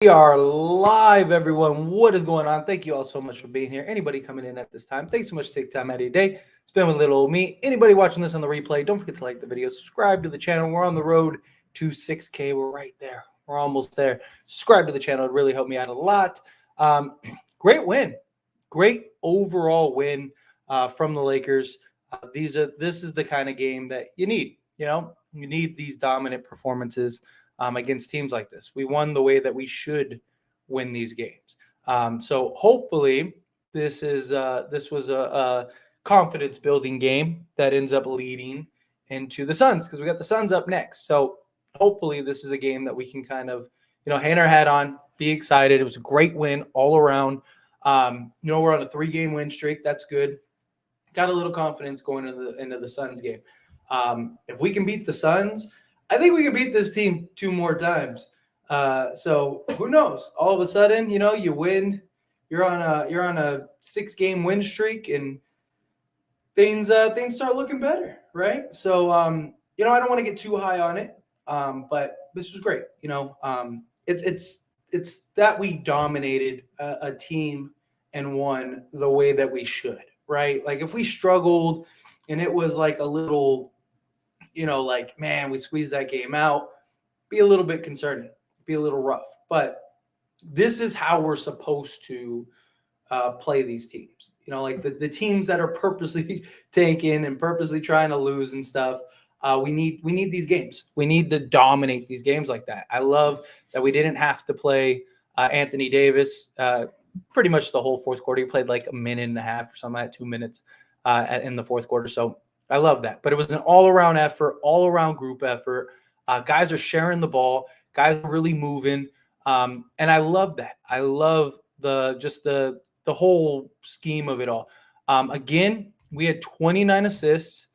We are live, everyone. What is going on? Thank you all so much for being here. Anybody coming in at this time, thanks so much for taking time out of your day. Spend with little old me. Anybody watching this on the replay, don't forget to like the video, subscribe to the channel. We're on the road to 6K. We're right there. We're almost there. Subscribe to the channel. It really helped me out a lot. Great win. Great overall win from the Lakers. This is the kind of game that you need. You need these dominant performances against teams like this. We won the way that we should win these games. So hopefully this was a confidence building game that ends up leading into the Suns, because we got the Suns up next. So hopefully this is a game that we can kind of hang our hat on, be excited. It was a great win all around. We're on a 3-game win streak. That's good. Got a little confidence going into the Suns game. If we can beat the Suns, I think we can beat this team 2 more times. So who knows? All of a sudden, you win. You're on a 6-game win streak, and things start looking better, right? So I don't want to get too high on it, but this was great. It's that we dominated a team and won the way that we should, right? Like if we struggled and it was like a little, man, we squeezed that game out, be a little bit concerning, be a little rough. But this is how we're supposed to play these teams. Like the teams that are purposely tanking and purposely trying to lose and stuff. We need these games. We need to dominate these games like that. I love that we didn't have to play Anthony Davis pretty much the whole fourth quarter. He played like a minute and a half or something, at 2 minutes in the fourth quarter. So I love that. But it was an all-around effort, all-around group effort. Guys are sharing the ball. Guys are really moving. And I love that. I love the whole scheme of it all. Again, we had 29 assists,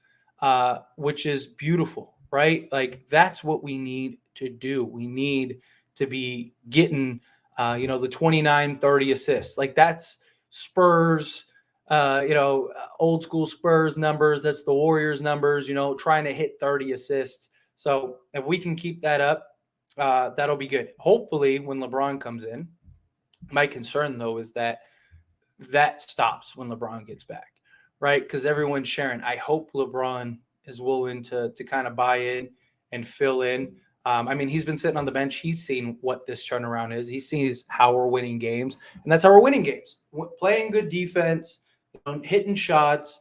which is beautiful, right? Like that's what we need to do. We need to be getting, the 29, 30 assists. Like that's Spurs, old school Spurs numbers. That's the Warriors numbers, trying to hit 30 assists. So if we can keep that up, that'll be good. Hopefully when LeBron comes in, my concern though is that stops when LeBron gets back, right? Because everyone's sharing. I hope LeBron is willing to kind of buy in and fill in. He's been sitting on the bench. He's seen what this turnaround is. He sees how we're winning games, and that's how we're winning games. Playing good defense, hitting shots,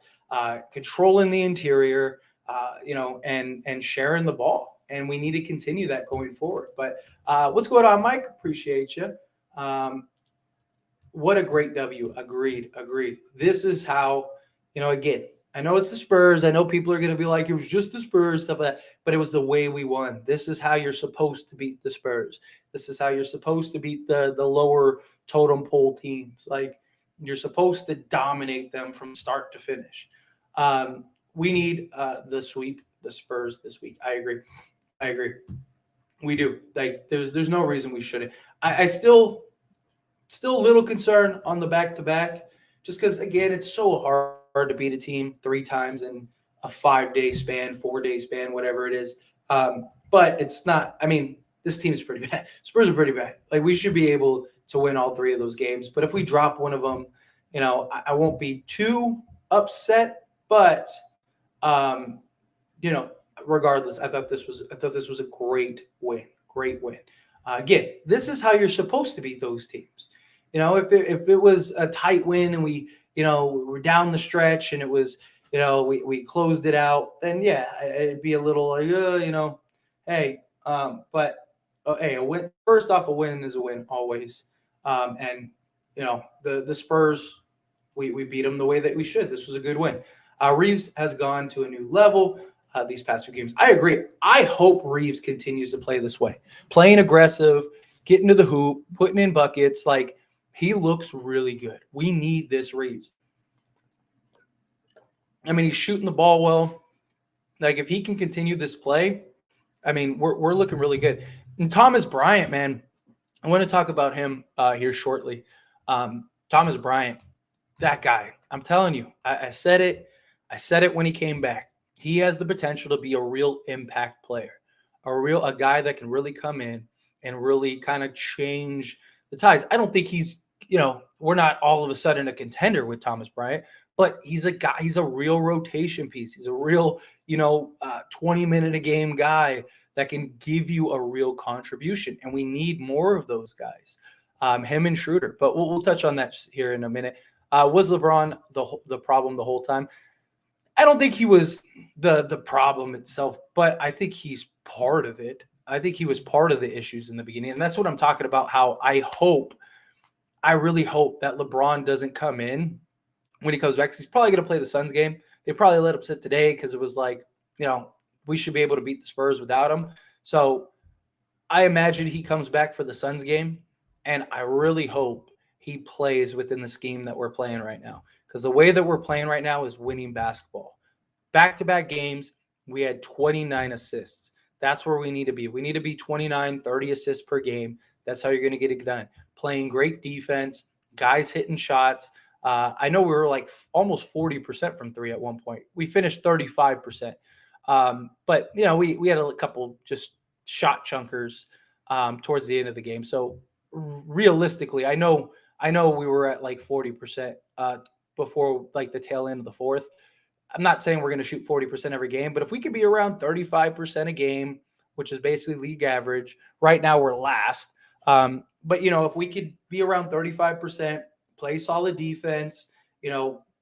controlling the interior, and sharing the ball. And we need to continue that going forward. But what's going on, Mike? Appreciate you. What a great W. Agreed. This is how, again, I know it's the Spurs. I know people are going to be like, it was just the Spurs, stuff like that. But it was the way we won. This is how you're supposed to beat the Spurs. This is how you're supposed to beat the lower totem pole teams. Like, you're supposed to dominate them from start to finish. We need the sweep, the Spurs this week. I agree. We do. Like, there's no reason we shouldn't. I still a little concerned on the back-to-back, just because, again, it's so hard to beat a team 3 times in a 5-day span, 4-day span, whatever it is. But it's not – this team's pretty bad. Spurs are pretty bad. Like, we should be able to win all 3 of those games. But if we drop one of them, I won't be too upset. But, regardless, I thought this was a great win. Great win. Again, this is how you're supposed to beat those teams. If it was a tight win and we were down the stretch and it was, we closed it out, then yeah, it'd be a little like, hey, but hey, a win. First off, a win is a win always. And the Spurs, we beat them the way that we should. This was a good win. Reeves has gone to a new level these past 2 games. I agree. I hope Reeves continues to play this way, playing aggressive, getting to the hoop, putting in buckets. Like, he looks really good. We need this Reeves. He's shooting the ball well. Like, if he can continue this play, we're looking really good. And Thomas Bryant, man, I want to talk about him here shortly. Thomas Bryant, that guy, I'm telling you, I said it. I said it when he came back. He has the potential to be a real impact player, a guy that can really come in and really kind of change the tides. I don't think we're not all of a sudden a contender with Thomas Bryant, but he's a guy, he's a real rotation piece. He's a real, 20-minute a game guy that can give you a real contribution. And we need more of those guys, him and Schroeder. But we'll touch on that here in a minute. Was LeBron the problem the whole time? I don't think he was the problem itself, but I think he's part of it. I think he was part of the issues in the beginning. And that's what I'm talking about, how I really hope that LeBron doesn't come in when he comes back, because he's probably going to play the Suns game. They probably let him sit today because it was like, we should be able to beat the Spurs without him. So I imagine he comes back for the Suns game, and I really hope he plays within the scheme that we're playing right now, because the way that we're playing right now is winning basketball. Back-to-back games, we had 29 assists. That's where we need to be. We need to be 29, 30 assists per game. That's how you're going to get it done. Playing great defense, guys hitting shots. I know we were like almost 40% from three at one point. We finished 35%. But, we had a couple just shot chunkers towards the end of the game. So realistically, I know we were at like 40% before like the tail end of the fourth. I'm not saying we're going to shoot 40% every game, but if we could be around 35% a game, which is basically league average, right now we're last. But if we could be around 35%, play solid defense,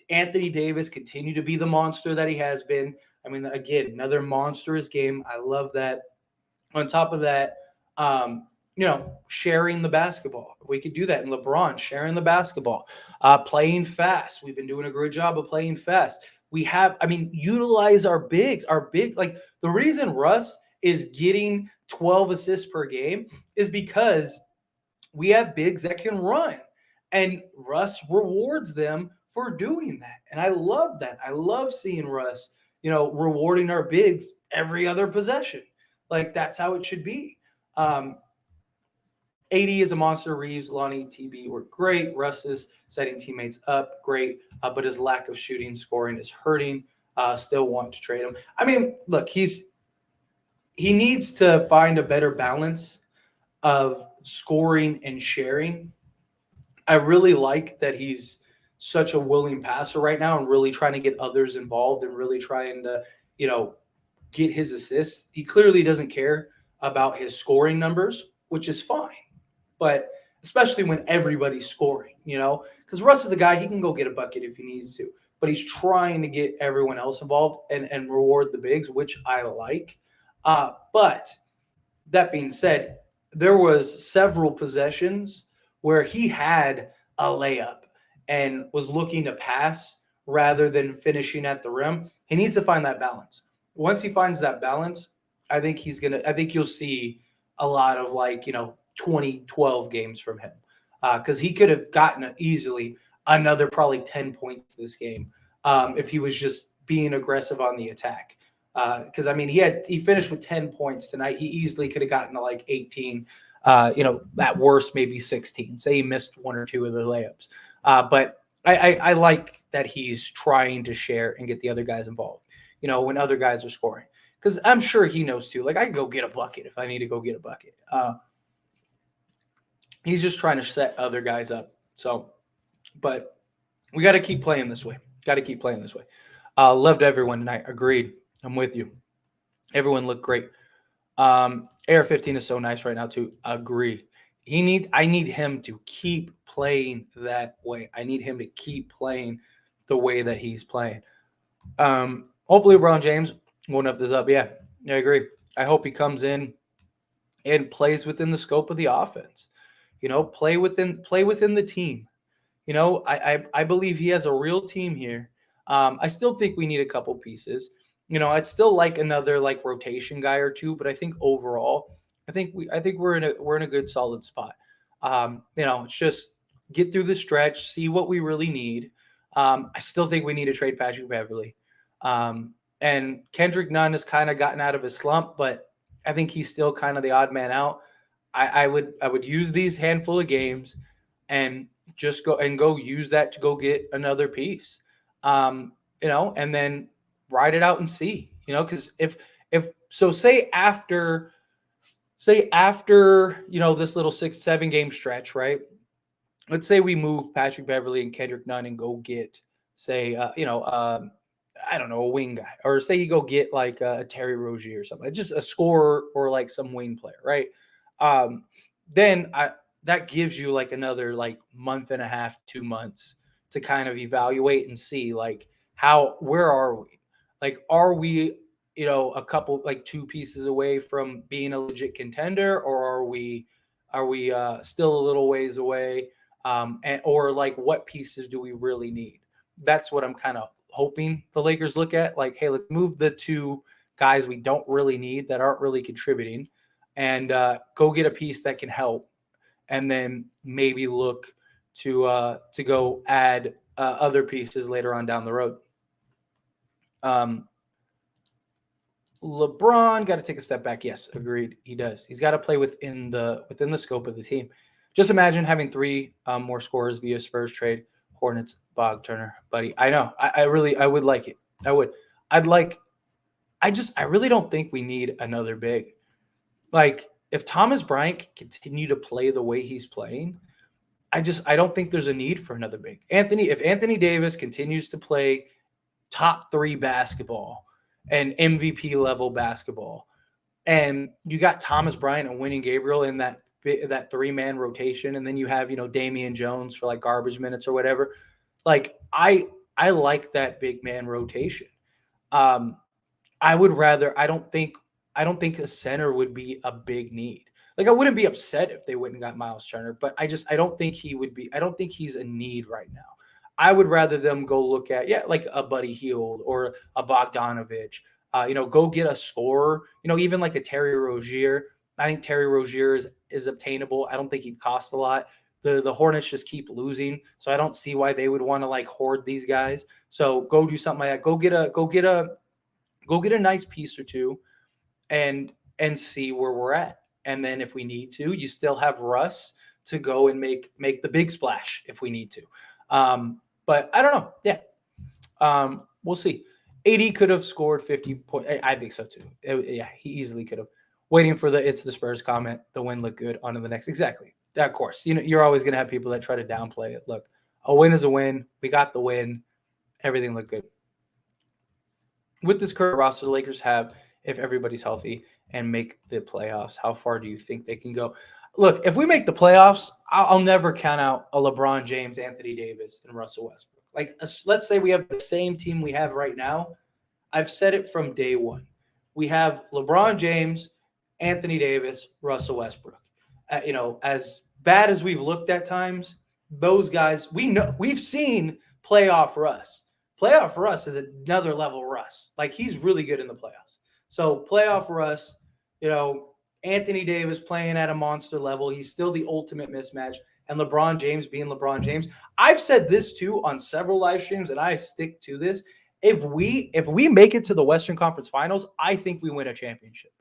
Anthony Davis continue to be the monster that he has been. I mean, again, another monstrous game. I love that. On top of that, sharing the basketball. If we could do that, and LeBron sharing the basketball, playing fast. We've been doing a great job of playing fast. Utilize our bigs. Like the reason Russ is getting 12 assists per game is because we have bigs that can run, and Russ rewards them for doing that. And I love that. I love seeing Russ, rewarding our bigs every other possession. Like that's how it should be. AD is a monster. Reeves, Lonnie, TB were great. Russ is setting teammates up, great. But his lack of shooting, scoring is hurting. Still want to trade him. I mean, look, he needs to find a better balance of scoring and sharing. I really like that he's such a willing passer right now and really trying to get others involved and really trying to, get his assists. He clearly doesn't care about his scoring numbers, which is fine. But especially when everybody's scoring, because Russ is the guy, he can go get a bucket if he needs to, but he's trying to get everyone else involved and reward the bigs, which I like. But that being said, there was several possessions where he had a layup and was looking to pass rather than finishing at the rim. He needs to find that balance. Once he finds that balance, I think you'll see a lot of 2012 games from him, because he could have gotten easily another probably 10 points this game if he was just being aggressive on the attack. Because he finished with 10 points tonight. He easily could have gotten to 18. At worst maybe 16. Say he missed one or two of the layups. But I like that he's trying to share and get the other guys involved. When other guys are scoring, because I'm sure he knows too. Like I can go get a bucket if I need to go get a bucket. He's just trying to set other guys up. So, but we got to keep playing this way. Loved everyone tonight. Agreed. I'm with you. Everyone looked great. Air 15 is so nice right now too. Agree. I need him to keep playing that way. I need him to keep playing the way that he's playing. Hopefully LeBron James won't up this up. Yeah, I agree. I hope he comes in and plays within the scope of the offense. Play within the team. I believe he has a real team here. I still think we need a couple pieces. I'd still like another rotation guy or two, but I think overall, I think we're in a good solid spot. It's just get through the stretch, see what we really need. I still think we need to trade Patrick Beverley. And Kendrick Nunn has kind of gotten out of his slump, but I think he's still kind of the odd man out. I would use these handful of games and just go use that to go get another piece. And then ride it out and see, because say say after, this little 6, 7 game stretch, right? Let's say we move Patrick Beverly and Kendrick Nunn and go get, say, I don't know, a wing guy, or say you go get like a Terry Rozier or something, just a scorer or like some wing player, right? Um, then that gives you like another like month and a half, 2 months to kind of evaluate and see like where are we? Like, are we, a couple like two pieces away from being a legit contender, or are we still a little ways away? Or like what pieces do we really need? That's what I'm kind of hoping the Lakers look at. Like, hey, let's move the two guys we don't really need that aren't really contributing, and go get a piece that can help, and then maybe look to go add other pieces later on down the road. Um, LeBron got to take a step back. Yes, agreed. He does. He's got to play within the scope of the team. Just imagine having three more scorers via Spurs trade. Hornets, Bog, Turner, buddy. I know. I would like it. I would. I'd like. I really don't think we need another big. Like, if Thomas Bryant can continue to play the way he's playing, I don't think there's a need for another big. If Anthony Davis continues to play top 3 basketball and MVP level basketball, and you got Thomas Bryant and Winning Gabriel in that 3-man rotation, and then you have Damian Jones for like garbage minutes or whatever. Like, I like that big man rotation. Um, I would rather. I don't think a center would be a big need. Like, I wouldn't be upset if they went and got Miles Turner, but I don't think he would be. I don't think he's a need right now. I would rather them go look at, like a Buddy Hield or a Bogdanovich. Go get a scorer. Even like a Terry Rozier. I think Terry Rozier is obtainable. I don't think he'd cost a lot. The Hornets just keep losing, so I don't see why they would want to like hoard these guys. So go do something like that. Go get a nice piece or two, and see where we're at. And then if we need to, you still have Russ to go and make the big splash if we need to. But I don't know. Yeah. We'll see. AD could have scored 50 points. I think so too. Yeah, he easily could have. Waiting for it's the Spurs comment. The win looked good. On to the next. Exactly. Of course. You're always going to have people that try to downplay it. Look, a win is a win. We got the win. Everything looked good. With this current roster the Lakers have, if everybody's healthy and make the playoffs, how far do you think they can go? Look, if we make the playoffs, I'll never count out a LeBron James, Anthony Davis, and Russell Westbrook. Like, let's say we have the same team we have right now. I've said it from day one. We have LeBron James, Anthony Davis, Russell Westbrook. As bad as we've looked at times, those guys, we've seen playoff Russ. Playoff Russ is another level Russ. Like, he's really good in the playoffs. So playoff Russ, Anthony Davis playing at a monster level. He's still the ultimate mismatch. And LeBron James being LeBron James. I've said this too on several live streams, and I stick to this. If we make it to the Western Conference Finals, I think we win a championship.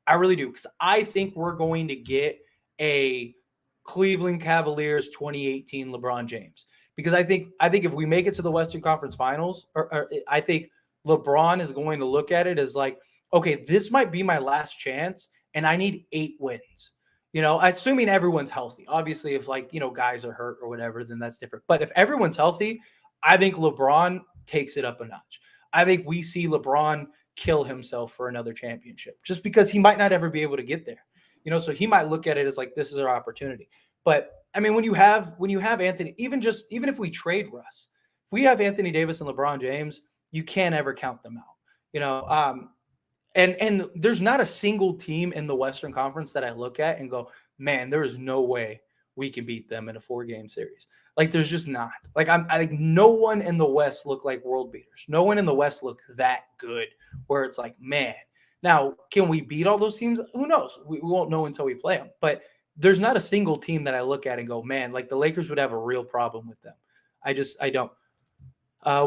I really do, because I think we're going to get a Cleveland Cavaliers 2018 LeBron James. Because I think if we make it to the Western Conference Finals, or I think LeBron is going to look at it as like, okay, this might be my last chance, and I need 8 wins. Assuming everyone's healthy. Obviously, if guys are hurt or whatever, then that's different. But if everyone's healthy, I think LeBron takes it up a notch. I think we see LeBron kill himself for another championship, just because he might not ever be able to get there. So he might look at it as like, this is our opportunity. But I mean, when you have Anthony, even if we trade Russ, if we have Anthony Davis and LeBron James, you can't ever count them out. And there's not a single team in the Western Conference that I look at and go, man, there is no way we can beat them in a 4-game series. Like, there's just not. Like, no one in the West look like world beaters. No one in the West look that good where it's like, man. Now, can we beat all those teams? Who knows? We won't know until we play them. But there's not a single team that I look at and go, man, like the Lakers would have a real problem with them. I don't.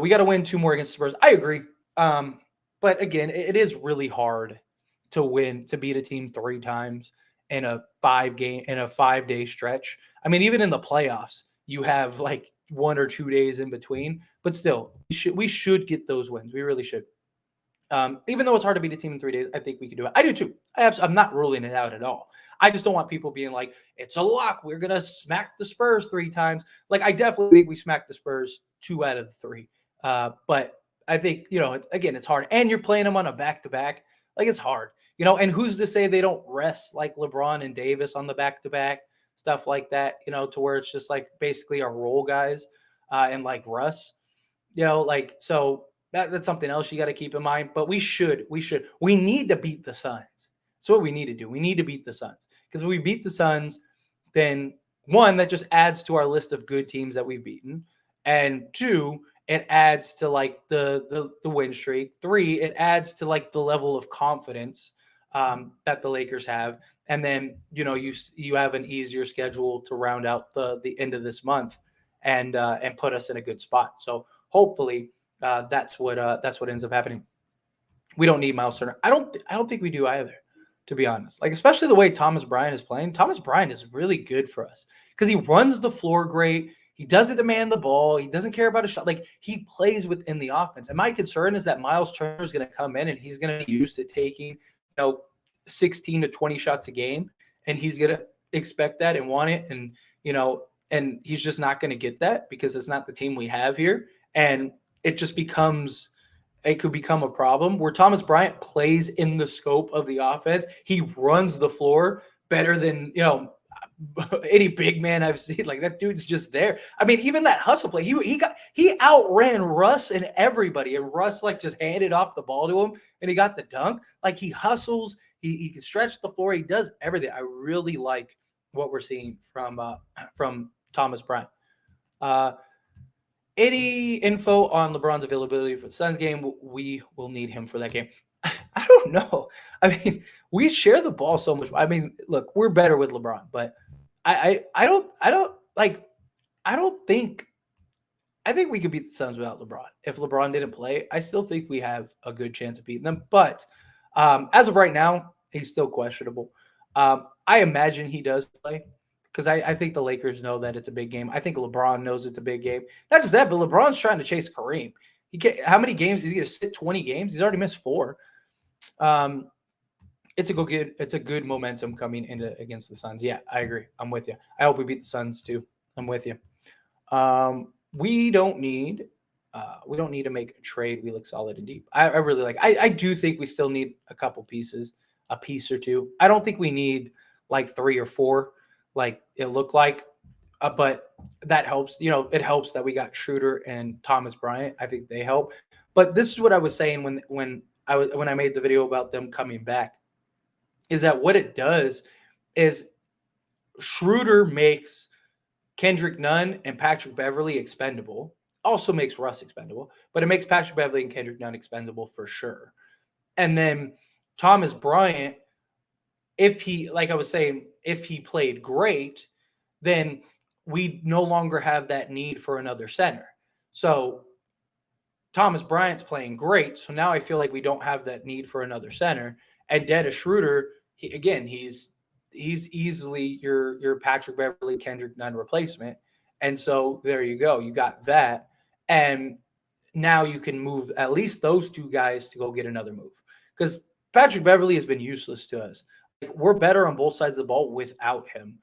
We got to win 2 more against the Spurs. I agree. But again, it is really hard to beat a team 3 times in a 5-day stretch. I mean, even in the playoffs, you have like 1 or 2 days in between, but still, we should get those wins. We really should. Even though it's hard to beat a team in 3 days, I think we can do it. I do too. I'm not ruling it out at all. I just don't want people being like, it's a lock. We're going to smack the Spurs 3 times. Like, I definitely think we smacked the Spurs 2 out of the 3. But I think, again, it's hard. And you're playing them on a back-to-back. Like, it's hard. And who's to say they don't rest like LeBron and Davis on the back-to-back, stuff like that, to where it's just like basically our role guys and like Russ, so that's something else you got to keep in mind. But we need to beat the Suns. That's what we need to do. We need to beat the Suns because if we beat the Suns, then one, that just adds to our list of good teams that we've beaten, and two, it adds to like the win streak. Three, it adds to like the level of confidence that the Lakers have, and then you have an easier schedule to round out the end of this month and put us in a good spot. So hopefully that's what ends up happening. We don't need Miles Turner. I don't think we do either, to be honest. Like, especially the way Thomas Bryant is playing. Thomas Bryant is really good for us because he runs the floor great. He doesn't demand the ball. He doesn't care about a shot. Like, he plays within the offense. And my concern is that Miles Turner is going to come in and he's going to be used to taking 16 to 20 shots a game, and he's going to expect that and want it, and he's just not going to get that because it's not the team we have here. And it could become a problem where Thomas Bryant plays in the scope of the offense. He runs the floor better than, any big man I've seen. Like, that dude's just there. I mean, even that hustle play, he outran Russ and everybody, and Russ like just handed off the ball to him and he got the dunk. Like, he hustles, he can stretch the floor, he does everything. I really like what we're seeing from Thomas Bryant. Any info on LeBron's availability for the Suns game? We will need him for that game. I don't know. I mean, we share the ball so much. I mean, look, we're better with LeBron, but I think we could beat the Suns without LeBron. If LeBron didn't play, I still think we have a good chance of beating them. But as of right now, he's still questionable. I imagine he does play because I think the Lakers know that it's a big game. I think LeBron knows it's a big game. Not just that, but LeBron's trying to chase Kareem. How many games is he going to sit? 20 games? He's already missed 4. It's a good momentum coming into against the Suns. Yeah, I agree. I'm with you. I hope we beat the Suns too. I'm with you. We don't need to make a trade. We look solid and deep. I really like. I do think we still need a couple pieces, a piece or two. I don't think we need like 3 or 4, like it looked like. But that helps. It helps that we got Schroeder and Thomas Bryant. I think they help. But this is what I was saying when I made the video about them coming back, is that what it does is Schroeder makes Kendrick Nunn and Patrick Beverley expendable. Also makes Russ expendable, but it makes Patrick Beverley and Kendrick Nunn expendable for sure. And then Thomas Bryant, if he played great, then we no longer have that need for another center. So Thomas Bryant's playing great, so now I feel like we don't have that need for another center. And Dennis Schroeder, he's easily your Patrick Beverley, Kendrick Nunn replacement. And so there you go. You got that. And now you can move at least those 2 guys to go get another move. Because Patrick Beverley has been useless to us. Like, we're better on both sides of the ball without him.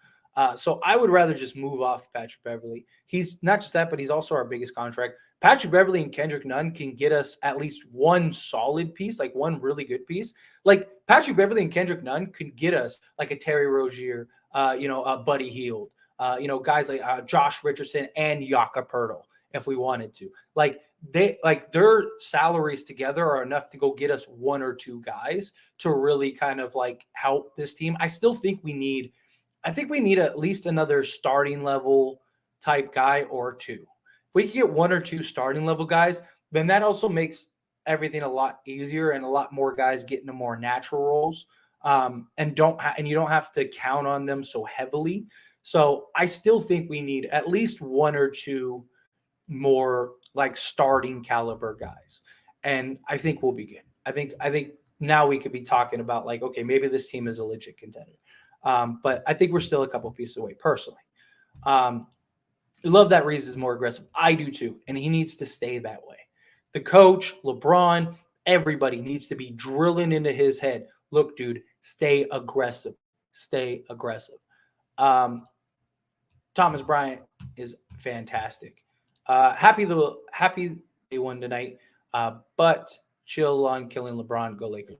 So I would rather just move off Patrick Beverley. He's not just that, but he's also our biggest contract. Patrick Beverley and Kendrick Nunn can get us at least one solid piece, like one really good piece. Like, Patrick Beverley and Kendrick Nunn could get us like a Terry Rozier, a Buddy Hield, guys like Josh Richardson and Jakob Poeltl if we wanted to. Like, their salaries together are enough to go get us 1 or 2 guys to really kind of like help this team. I think we need at least another starting level type guy or 2. If we can get 1 or 2 starting level guys, then that also makes everything a lot easier and a lot more guys get into more natural roles, and you don't have to count on them so heavily. So I still think we need at least 1 or 2 more like starting caliber guys, and I think we'll be good. I think now we could be talking about like, okay, maybe this team is a legit contender. But I think we're still a couple pieces away personally. I love that Reeves is more aggressive. I do too. And he needs to stay that way. The coach, LeBron, everybody needs to be drilling into his head. Look, dude, stay aggressive. Stay aggressive. Um, Thomas Bryant is fantastic. Happy they won tonight. But chill on killing LeBron. Go Lakers.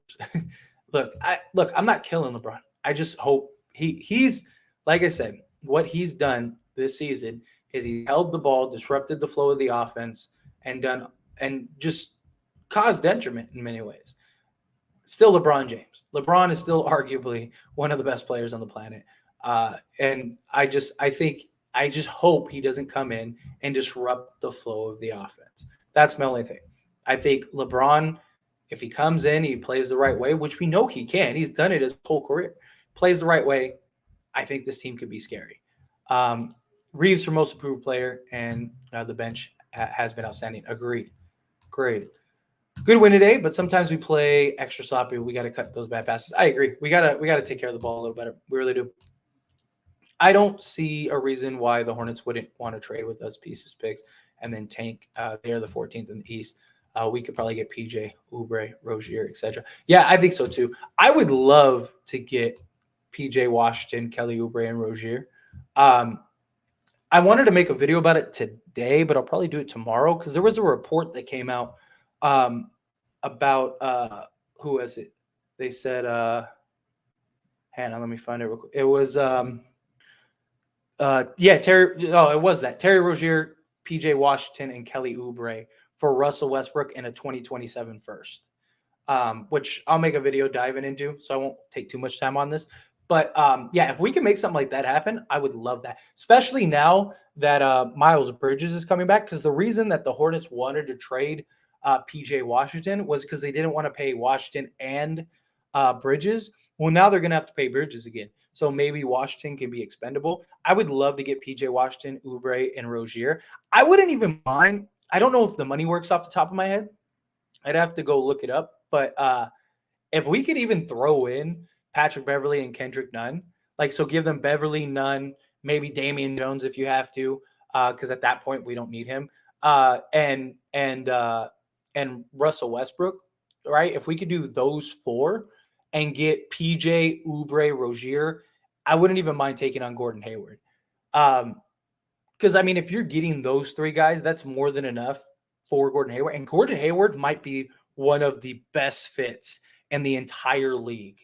look. I'm not killing LeBron. I just hope he's like I said. What he's done this season is he held the ball, disrupted the flow of the offense, and just caused detriment in many ways. Still LeBron James. LeBron is still arguably one of the best players on the planet. And I just hope he doesn't come in and disrupt the flow of the offense. That's my only thing. I think LeBron, if he comes in, he plays the right way, which we know he can. He's done it his whole career. Plays the right way. I think this team could be scary. Um, Reeves for most improved player, and the bench has been outstanding. Agreed. Great. Good win today, but sometimes we play extra sloppy. We got to cut those bad passes. I agree. We gotta take care of the ball a little better. We really do. I don't see a reason why the Hornets wouldn't want to trade with us pieces picks and then tank. They're the 14th in the East. We could probably get PJ, Oubre, Rozier, etc. Yeah, I think so too. I would love to get PJ Washington, Kelly Oubre, and Rozier. Um, I wanted to make a video about it today, but I'll probably do it tomorrow because there was a report that came out um, about who was it? They said, hang on, let me find it real quick. It was yeah, Terry. Oh, it was that Terry Rozier, PJ Washington, and Kelly Oubre for Russell Westbrook in a 2027 first. Which I'll make a video diving into, so I won't take too much time on this. But yeah, if we can make something like that happen, I would love that. Especially now that Miles Bridges is coming back, because the reason that the Hornets wanted to trade PJ Washington was because they didn't want to pay Washington and Bridges. Well, now they're going to have to pay Bridges again. So maybe Washington can be expendable. I would love to get PJ Washington, Oubre, and Rozier. I wouldn't even mind. I don't know if the money works off the top of my head. I'd have to go look it up. But if we could even throw in Patrick Beverly and Kendrick Nunn, like, so give them Beverly, Nunn, maybe Damian Jones if you have to, because at that point we don't need him, and Russell Westbrook, right? If we could do those four and get PJ, Oubre, Rozier, I wouldn't even mind taking on Gordon Hayward. Because I mean, if you're getting those three guys, that's more than enough for Gordon Hayward. And Gordon Hayward might be one of the best fits in the entire league,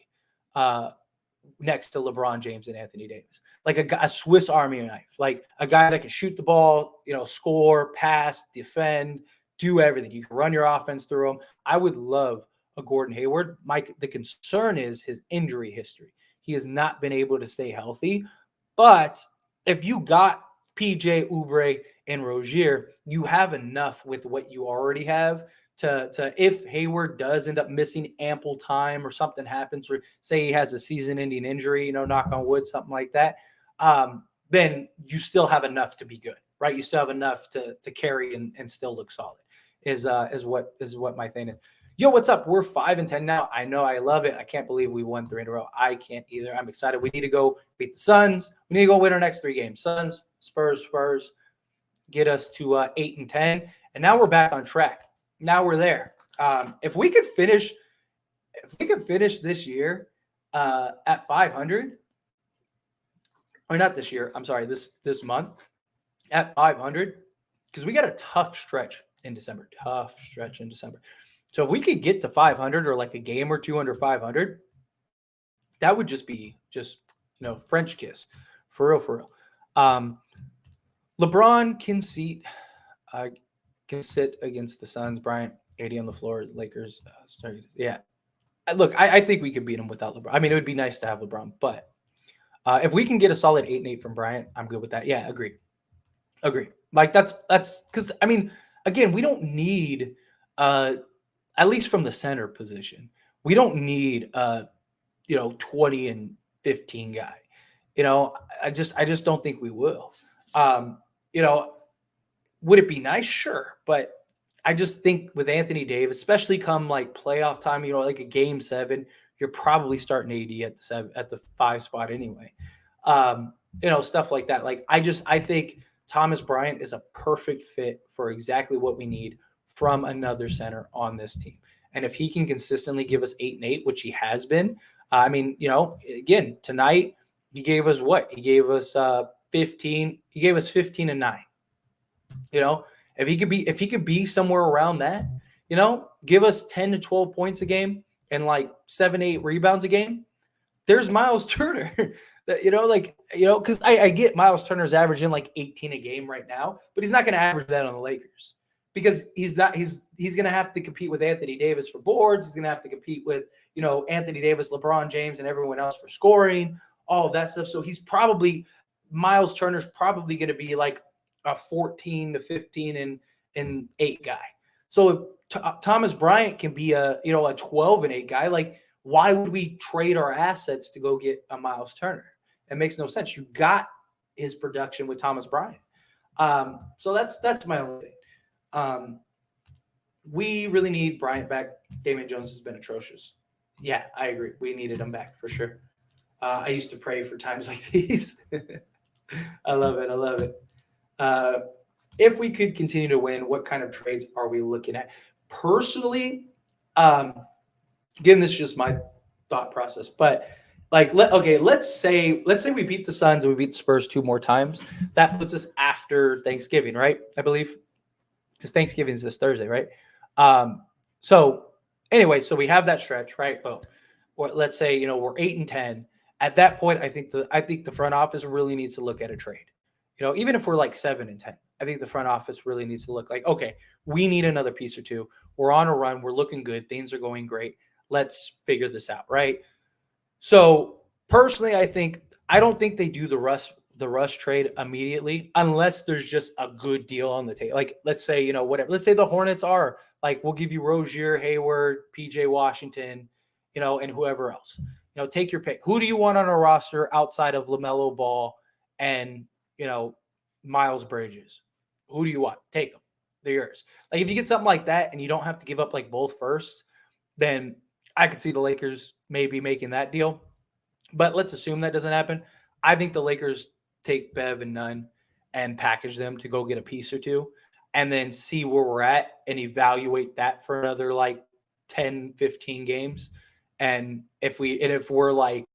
next to LeBron James and Anthony Davis. Like a Swiss Army knife, like a guy that can shoot the ball, score, pass, defend, do everything. You can run your offense through him. I would love a Gordon Hayward. Mike, the concern is his injury history. He has not been able to stay healthy. But if you got PJ, Oubre, and Rozier, you have enough with what you already have to if Hayward does end up missing ample time or something happens, or say he has a season-ending injury, knock on wood, something like that, then you still have enough to be good, right? You still have enough to carry and still look solid. Is what my thing is. Yo, what's up? We're 5-10 now. I know, I love it. I can't believe we won 3 in a row. I can't either. I'm excited. We need to go beat the Suns. We need to go win our next 3 games. Suns, Spurs, get us to 8-10, and now we're back on track. Now we're there. If we could finish this year at 500, or not this year, I'm sorry, this month at 500, because we got a tough stretch in December. So if we could get to 500 or like a game or two under 500, that would just be French kiss, for real. LeBron can sit against the Suns. Bryant, 80 on the floor. Lakers starting. Yeah, look, I think we could beat them without LeBron. I mean, it would be nice to have LeBron, but if we can get a solid 8-8 from Bryant, I'm good with that. Yeah, agree. Like that's because I mean, again, we don't need at least from the center position, we don't need 20 and 15 guy. I just don't think we will. Would it be nice? Sure. But I just think with Anthony Davis, especially come like playoff time, like a game 7, you're probably starting AD at the 5 spot anyway. Stuff like that. Like I think Thomas Bryant is a perfect fit for exactly what we need from another center on this team. And if he can consistently give us 8 and 8, which he has been, I mean, again, tonight he gave us what? He gave us 15. He gave us 15 and 9. You know, if he could be somewhere around that, give us 10 to 12 points a game and like 7, 8 rebounds a game. There's Miles Turner. Because I get Miles Turner's averaging like 18 a game right now, but he's not going to average that on the Lakers because he's going to have to compete with Anthony Davis for boards. He's going to have to compete with, Anthony Davis, LeBron James, and everyone else for scoring, all of that stuff. So Miles Turner's probably going to be like a 14 to 15 and 8 guy. So if Thomas Bryant can be a 12 and 8 guy, like, why would we trade our assets to go get a Miles Turner? It makes no sense. You got his production with Thomas Bryant. So that's my only thing. We really need Bryant back. Damian Jones has been atrocious. Yeah, I agree. We needed him back for sure. I used to pray for times like these. I love it. If we could continue to win, what kind of trades are we looking at? Personally, again, this is just my thought process, but let's say we beat the Suns and we beat the Spurs 2 more times. That puts us after Thanksgiving, right? I believe, because Thanksgiving is this Thursday, right? So we have that stretch, right? But let's say we're 8-10. At that point, I think the front office really needs to look at a trade. Even if we're like 7-10, I think the front office really needs to look like, okay, we need another piece or two. We're on a run. We're looking good. Things are going great. Let's figure this out, right? So personally, I don't think they do the Russ trade immediately unless there's just a good deal on the table. Like, let's say, whatever. Let's say the Hornets are like, we'll give you Rozier, Hayward, PJ Washington, and whoever else. Take your pick. Who do you want on a roster outside of LaMelo Ball and, Miles Bridges? Who do you want? Take them. They're yours. Like, if you get something like that and you don't have to give up like both firsts, then I could see the Lakers maybe making that deal. But let's assume that doesn't happen. I think the Lakers take Bev and Nunn and package them to go get a piece or two and then see where we're at and evaluate that for another like 10, 15 games. And if we're like,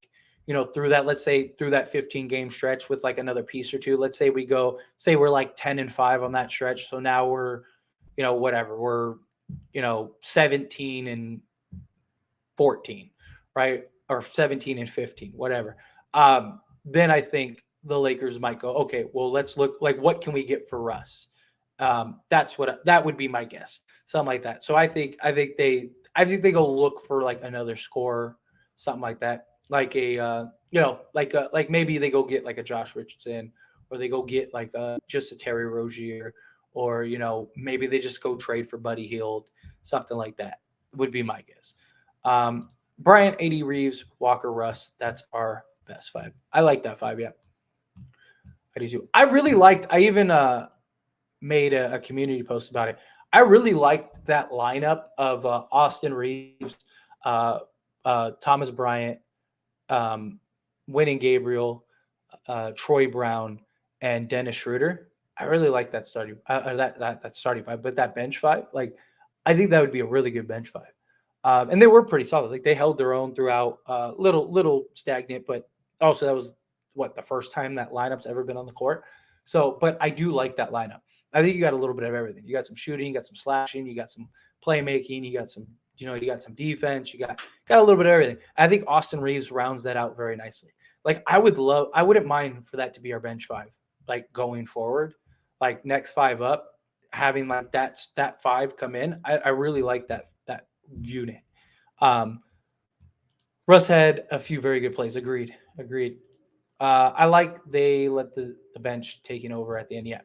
through that, let's say through that 15 game stretch with like another piece or two, let's say we're like 10-5 on that stretch. So now we're, we're, 17-14, right? Or 17-15, whatever. Then I think the Lakers might go, okay, well, let's look like, what can we get for Russ? That would be my guess. Something like that. So I think they go look for like another scorer, something like that. Like like maybe they go get like a Josh Richardson, or they go get like just a Terry Rozier, or maybe they just go trade for Buddy Hield, something like that would be my guess. Bryant, AD, Reeves, Walker, Russ. That's our best 5. I like that 5. Yeah, I do too. I even made a community post about it. I really liked that lineup of Austin Reeves, Thomas Bryant, Winning Gabriel, Troy Brown, and Dennis Schroeder. I really like that starting that starting 5, but that bench 5, like, I think that would be a really good bench 5. And they were pretty solid. Like, they held their own throughout. Little stagnant, but also that was the first time that lineup's ever been on the court. So, but I do like that lineup. I think you got a little bit of everything. You got some shooting, you got some slashing, you got some playmaking, you got some, you got some defense, you got a little bit of everything. I think Austin Reeves rounds that out very nicely. Like, I wouldn't mind for that to be our bench 5, like, going forward, like next 5 up, having like that 5 come in. I really like that unit. Russ had a few very good plays. Agreed. I like they let the bench taking over at the end. Yeah.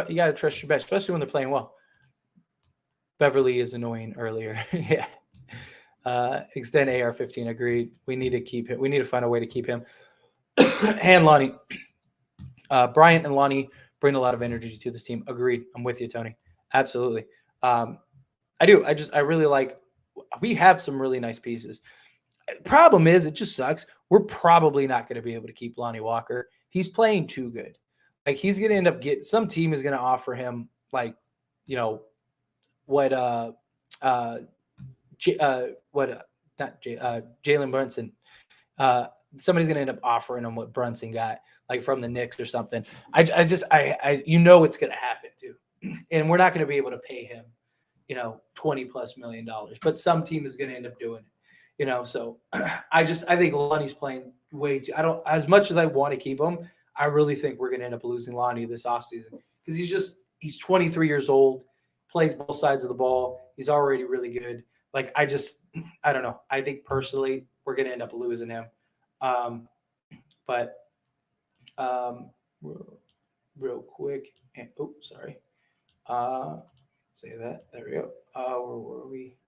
You got to trust your bench, especially when they're playing well. Beverly is annoying earlier. Yeah. Extend AR-15. Agreed. We need to keep him. We need to find a way to keep him. And Lonnie. Bryant and Lonnie bring a lot of energy to this team. Agreed. I'm with you, Tony. Absolutely. I do. I really like. We have some really nice pieces. Problem is, it just sucks. We're probably not going to be able to keep Lonnie Walker. He's playing too good. Like, he's going to end up some team is going to offer him, like, what uh, J, what not J, Jalen Brunson. Uh, Somebody's gonna end up offering him what Brunson got, like from the Knicks or something. It's gonna happen too, and we're not gonna be able to pay him, $20+ million. But some team is gonna end up doing it. So I think Lonnie's playing way too. I don't as much as I want to keep him. I really think we're gonna end up losing Lonnie this offseason because he's 23 years old, plays both sides of the ball. He's already really good. Like I don't know. I think personally we're gonna end up losing him. But real quick, and sorry. Say that. There we go. Where were we?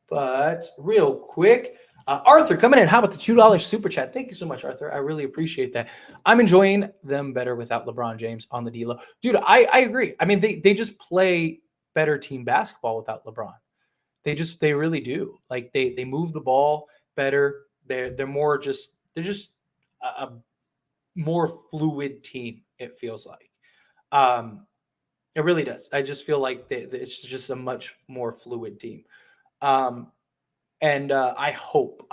But real quick, Arthur coming in. How about the $2 super chat? Thank you so much, Arthur. I really appreciate that. I'm enjoying them better without LeBron James on the D-Lo. Dude, I agree. I mean, they just play better team basketball without LeBron. They really do. Like they move the ball better. They're just a more fluid team. It feels like. It really does. I just feel like it's just a much more fluid team. Um, and I hope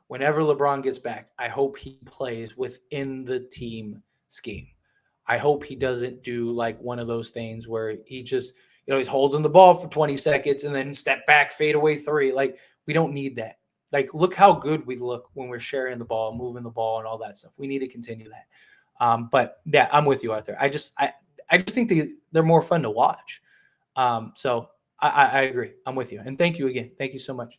whenever LeBron gets back, I hope he plays within the team scheme. I hope he doesn't do like one of those things where he just, he's holding the ball for 20 seconds and then step back, fade away three. Like, we don't need that. Like, look how good we look when we're sharing the ball, moving the ball, and all that stuff. We need to continue that. But yeah, I'm with you, Arthur. I just think they're more fun to watch. So I agree. I'm with you. And thank you again. Thank you so much.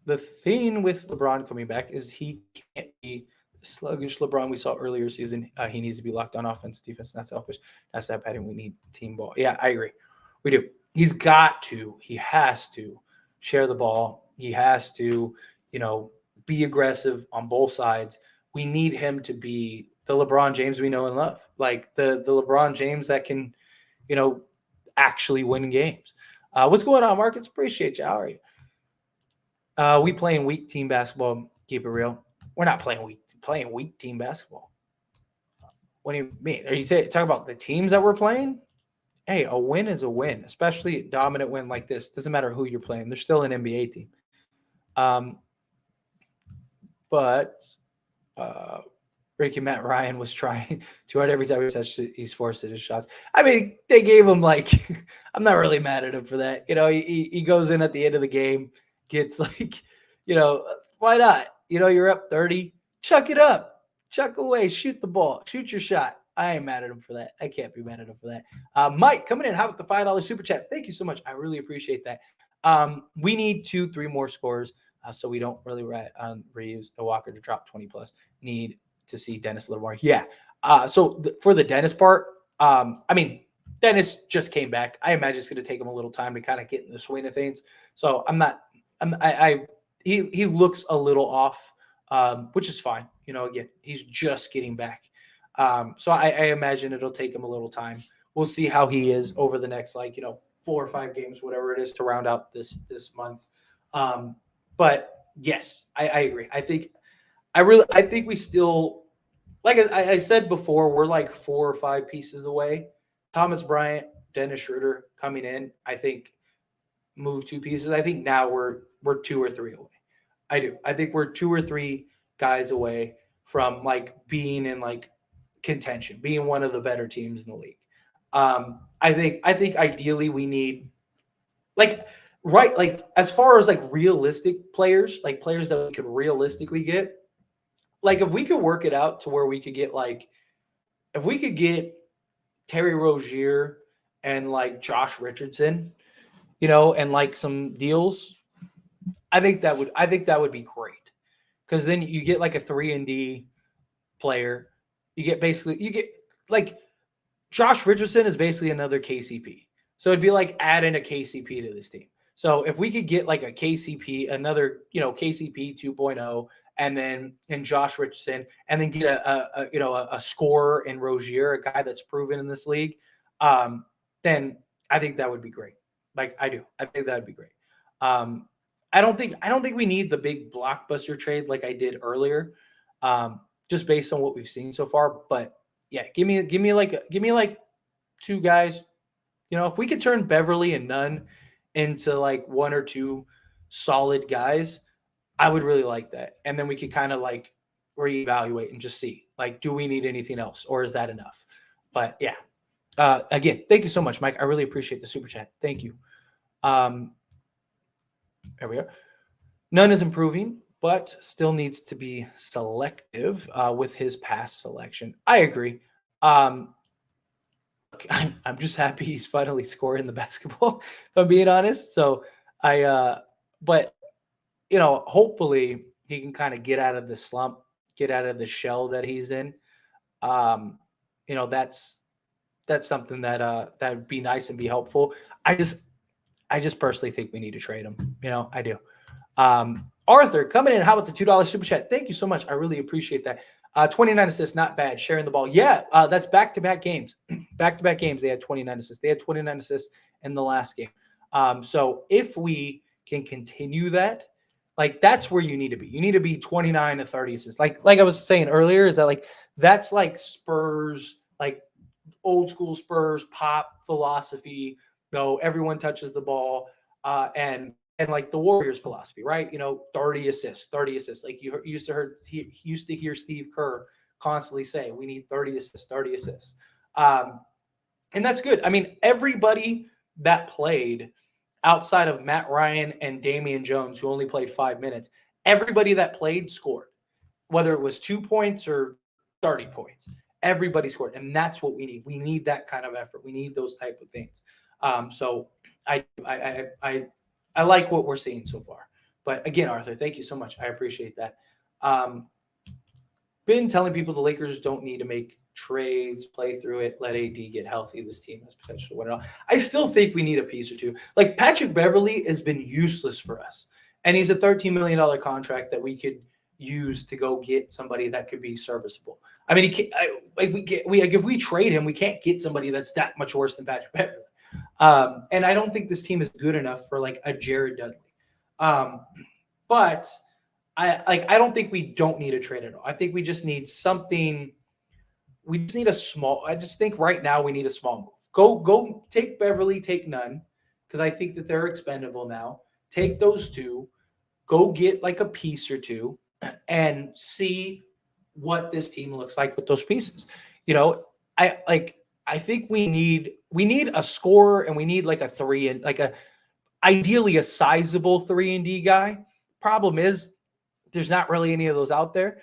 The thing with LeBron coming back is he can't be sluggish LeBron we saw earlier season. He needs to be locked on offense, defense, not selfish. That's that bad, and we need team ball. Yeah, I agree. We do. He has to share the ball. He has to, be aggressive on both sides. We need him to be the LeBron James we know and love, like the LeBron James that can, actually win games. What's going on, Marcus? Appreciate you. How are you? We playing weak team basketball. Keep it real. We're not playing weak team basketball. What do you mean? Are you talking about the teams that we're playing? Hey, a win is a win, especially a dominant win like this. Doesn't matter who you're playing. They're still an NBA team. But Ricky Matt Ryan was trying too hard every time he touched it. He's forced his shots. I mean, they gave him like, I'm not really mad at him for that. He goes in at the end of the game, gets like, why not? You're up 30, chuck it up, chuck away, shoot the ball, shoot your shot. I ain't mad at him for that. I can't be mad at him for that. Mike coming in. How about the $5 super chat? Thank you so much. I really appreciate that. We need 2-3 more scores so we don't really reuse the Walker to drop 20 plus. Need to see Dennis a little more. Yeah. For the Dennis part, Dennis just came back. I imagine it's going to take him a little time to kind of get in the swing of things. So he looks a little off, which is fine. Again, he's just getting back. So I imagine it'll take him a little time. We'll see how he is over the next 4 or 5 games, whatever it is, to round out this month. But yes, I agree. I think we still, like I said before, we're like 4 or 5 pieces away. Thomas Bryant, Dennis Schroeder coming in, I think move 2 pieces. I think now we're 2 or 3 away. I do. I think we're 2 or 3 guys away from being in contention, being one of the better teams in the league. I think ideally we need as far as realistic players, players that we could realistically get, if we could work it out to where we could get if we could get Terry Rozier and Josh Richardson, and some deals, I think that would be great. Because then you get a 3-and-D player. You get Josh Richardson is basically another KCP. So it'd be adding a KCP to this team. So if we could get a KCP, another, KCP 2.0, and Josh Richardson, and then get a scorer in Rozier, a guy that's proven in this league, then I think that would be great. I do. I think that would be great. I don't think we need the big blockbuster trade like I did earlier, just based on what we've seen so far. But yeah, give me 2 guys, If we could turn Beverly and Nunn into like one or two solid guys, I would really like that. And then we could kind of like reevaluate and just see, like, do we need anything else or is that enough? But yeah. Again, thank you so much, Mike. I really appreciate the super chat. Thank you. There we are. None is improving, but still needs to be selective with his pass selection. I agree. I'm just happy he's finally scoring the basketball, if I'm being honest. So but hopefully he can kind of get out of the slump, get out of the shell that he's in. Um, that's something that would be nice and be helpful. I just personally think we need to trade him. I do. Arthur coming in. How about the $2 super chat? Thank you so much. I really appreciate that. 29 assists, not bad. Sharing the ball. Yeah, that's back-to-back games. Back-to-back games, they had 29 assists. They had 29 assists in the last game. So if we can continue that, like that's where you need to be. You need to be 29 to 30 assists. Like I was saying earlier, is that like that's like Spurs, like old school Spurs pop philosophy. Everyone touches the ball, and like the Warriors philosophy, right? 30 assists, 30 assists. Like you used to hear Steve Kerr constantly say, "We need 30 assists, 30 assists," and that's good. I mean, everybody that played outside of Matt Ryan and Damian Jones, who only played 5 minutes, everybody that played scored, whether it was 2 points or 30 points. Everybody scored, and that's what we need. We need that kind of effort. We need those type of things. So I like what we're seeing so far. But again, Arthur, thank you so much. I appreciate that. Been telling people the Lakers don't need to make trades, play through it, let AD get healthy. This team has potential to win it all. I still think we need a piece or two. Like Patrick Beverly has been useless for us, and he's a $13 million contract that we could use to go get somebody that could be serviceable. I mean, if we trade him, we can't get somebody that's that much worse than Patrick Beverly. And I don't think this team is good enough for like a Jared Dudley. But I don't think we don't need a trade at all. I think we just need something. We just need a small. I just think right now we need a small move. Go take Beverly, take Nunn, because I think that they're expendable now. Take those two, go get like a piece or two, and see what this team looks like with those pieces. I think we need a scorer, and we need like a three and like a ideally a sizable 3-and-D guy. Problem is there's not really any of those out there.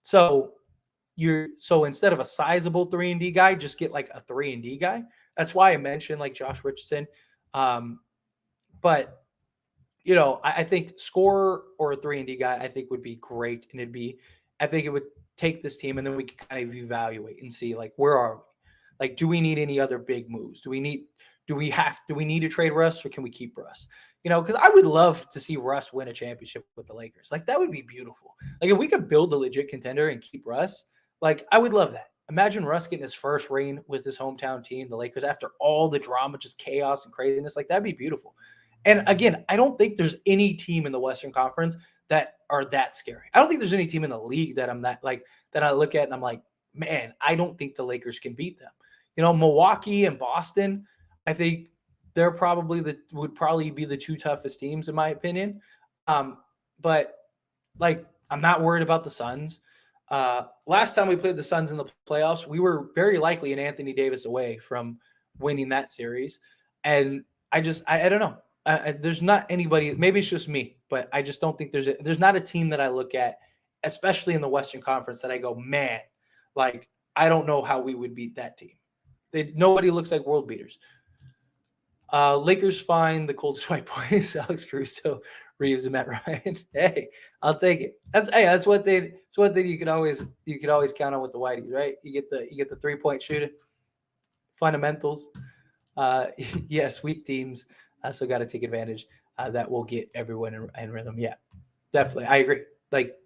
So instead of a sizable 3-and-D guy, just get like a 3-and-D guy. That's why I mentioned like Josh Richardson. But I think scorer or a 3-and-D guy, I think would be great. And I think it would take this team, and then we can kind of evaluate and see like, where are we? Like, do we need any other big moves? Do we need to trade Russ, or can we keep Russ? Because I would love to see Russ win a championship with the Lakers. Like, that would be beautiful. Like, if we could build a legit contender and keep Russ, like, I would love that. Imagine Russ getting his first ring with his hometown team, the Lakers, after all the drama, just chaos and craziness. Like, that'd be beautiful. And again, I don't think there's any team in the Western Conference that are that scary. I don't think there's any team in the league that that I look at and I'm like, man, I don't think the Lakers can beat them. Milwaukee and Boston, I think they're would probably be the two toughest teams in my opinion. But like, I'm not worried about the Suns. Last time we played the Suns in the playoffs, we were very likely an Anthony Davis away from winning that series. And I don't know. There's not anybody. Maybe it's just me, but I just don't think there's not a team that I look at, especially in the Western Conference, that I go, man, like, I don't know how we would beat that team. Nobody looks like world beaters. Lakers find the cold swipe boys, Alex Caruso, Reeves, and Matt Ryan. Hey, I'll take it. That's what you could always count on with the Whiteys, right? You get the 3-point shooting, fundamentals. Yes, weak teams also got to take advantage. That will get everyone in rhythm. Yeah, definitely, I agree. Like,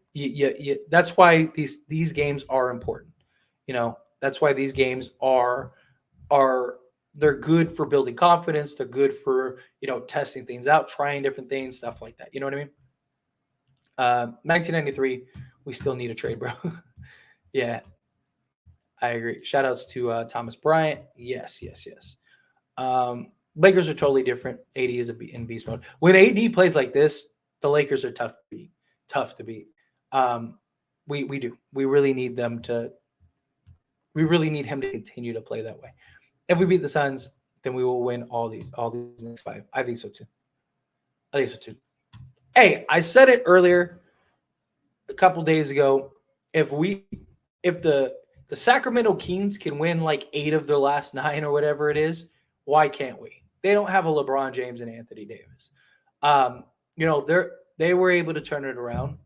that's why these games are important. That's why these games are they're good for building confidence. They're good for testing things out, trying different things, stuff like that. You know what I mean? 1993, we still need a trade, bro. Yeah, I agree. Shout outs to Thomas Bryant. Yes, yes, yes. Lakers are totally different. AD is in beast mode. When AD plays like this, the Lakers are tough to beat. Tough to beat. Um, we do. We really need them to. We really need him to continue to play that way. If we beat the Suns, then we will win all these next five. I think so too. I think so too. Hey, I said it earlier a couple days ago. If the Sacramento Kings can win like 8 of their last 9 or whatever it is, why can't we? They don't have a LeBron James and Anthony Davis. Um, they were able to turn it around.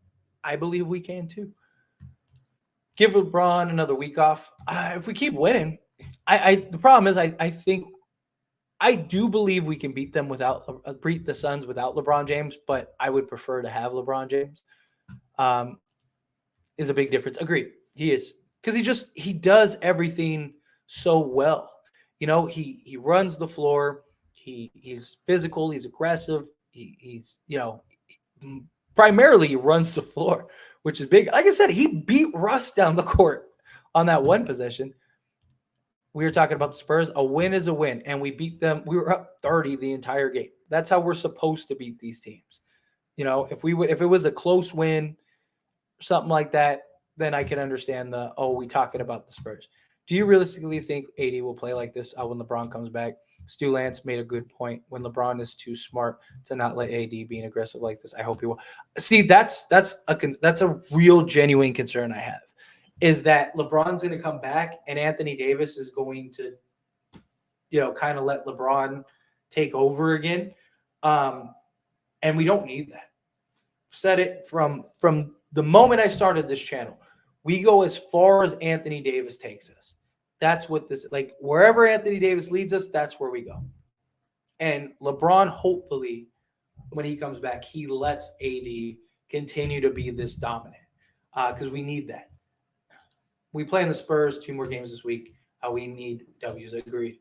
I believe we can too. Give LeBron another week off. If we keep winning, the problem is I think I do believe we can beat the Suns without LeBron James, but I would prefer to have LeBron James. Um, is a big difference. Agreed. He is because he does everything so well. He runs the floor. He's physical. He's aggressive. He's primarily he runs the floor, which is big. Like I said, he beat Russ down the court on that one possession. We were talking about the Spurs. A win is a win, and we beat them. We were up 30 the entire game. That's how we're supposed to beat these teams. If it was a close win, something like that, then I can understand we talking about the Spurs. Do you realistically think AD will play like this when LeBron comes back? Stu Lance made a good point. When LeBron is too smart to not let AD being aggressive like this, I hope he will. See, that's a real genuine concern I have, is that LeBron's going to come back and Anthony Davis is going to, kind of let LeBron take over again. And we don't need that. Said it from the moment I started this channel. We go as far as Anthony Davis takes us. That's what wherever Anthony Davis leads us, that's where we go. And LeBron, hopefully, when he comes back, he lets AD continue to be this dominant because we need that. We play in the Spurs 2 more games this week. We need W's. Agreed.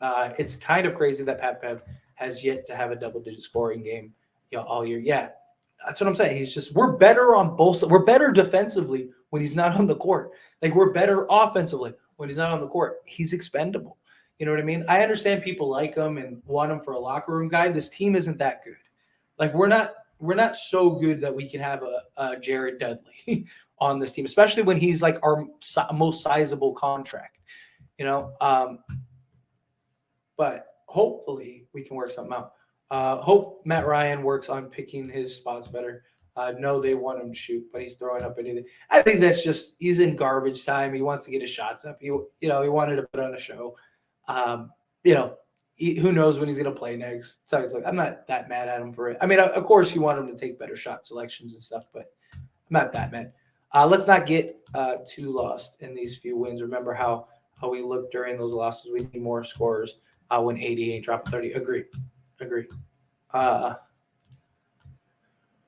It's kind of crazy that Pat Bev has yet to have a double-digit scoring game all year. Yeah, that's what I'm saying. We're better on both sides. We're better defensively when he's not on the court. We're better offensively when he's not on the court. He's expendable. You know what I mean? I understand people like him and want him for a locker room guy. This team isn't that good. We're not so good that we can have a Jared Dudley on this team, especially when he's our most sizable contract. But hopefully we can work something out. Hope Matt Ryan works on picking his spots better. No, they want him to shoot, but he's throwing up anything. I think that's just he's in garbage time. He wants to get his shots up. He wanted to put on a show. Who knows when he's going to play next? So I'm not that mad at him for it. I mean, of course, you want him to take better shot selections and stuff, but I'm not that mad. Let's not get too lost in these few wins. Remember how we looked during those losses. We need more scorers when AD ain't dropping 30. Agree.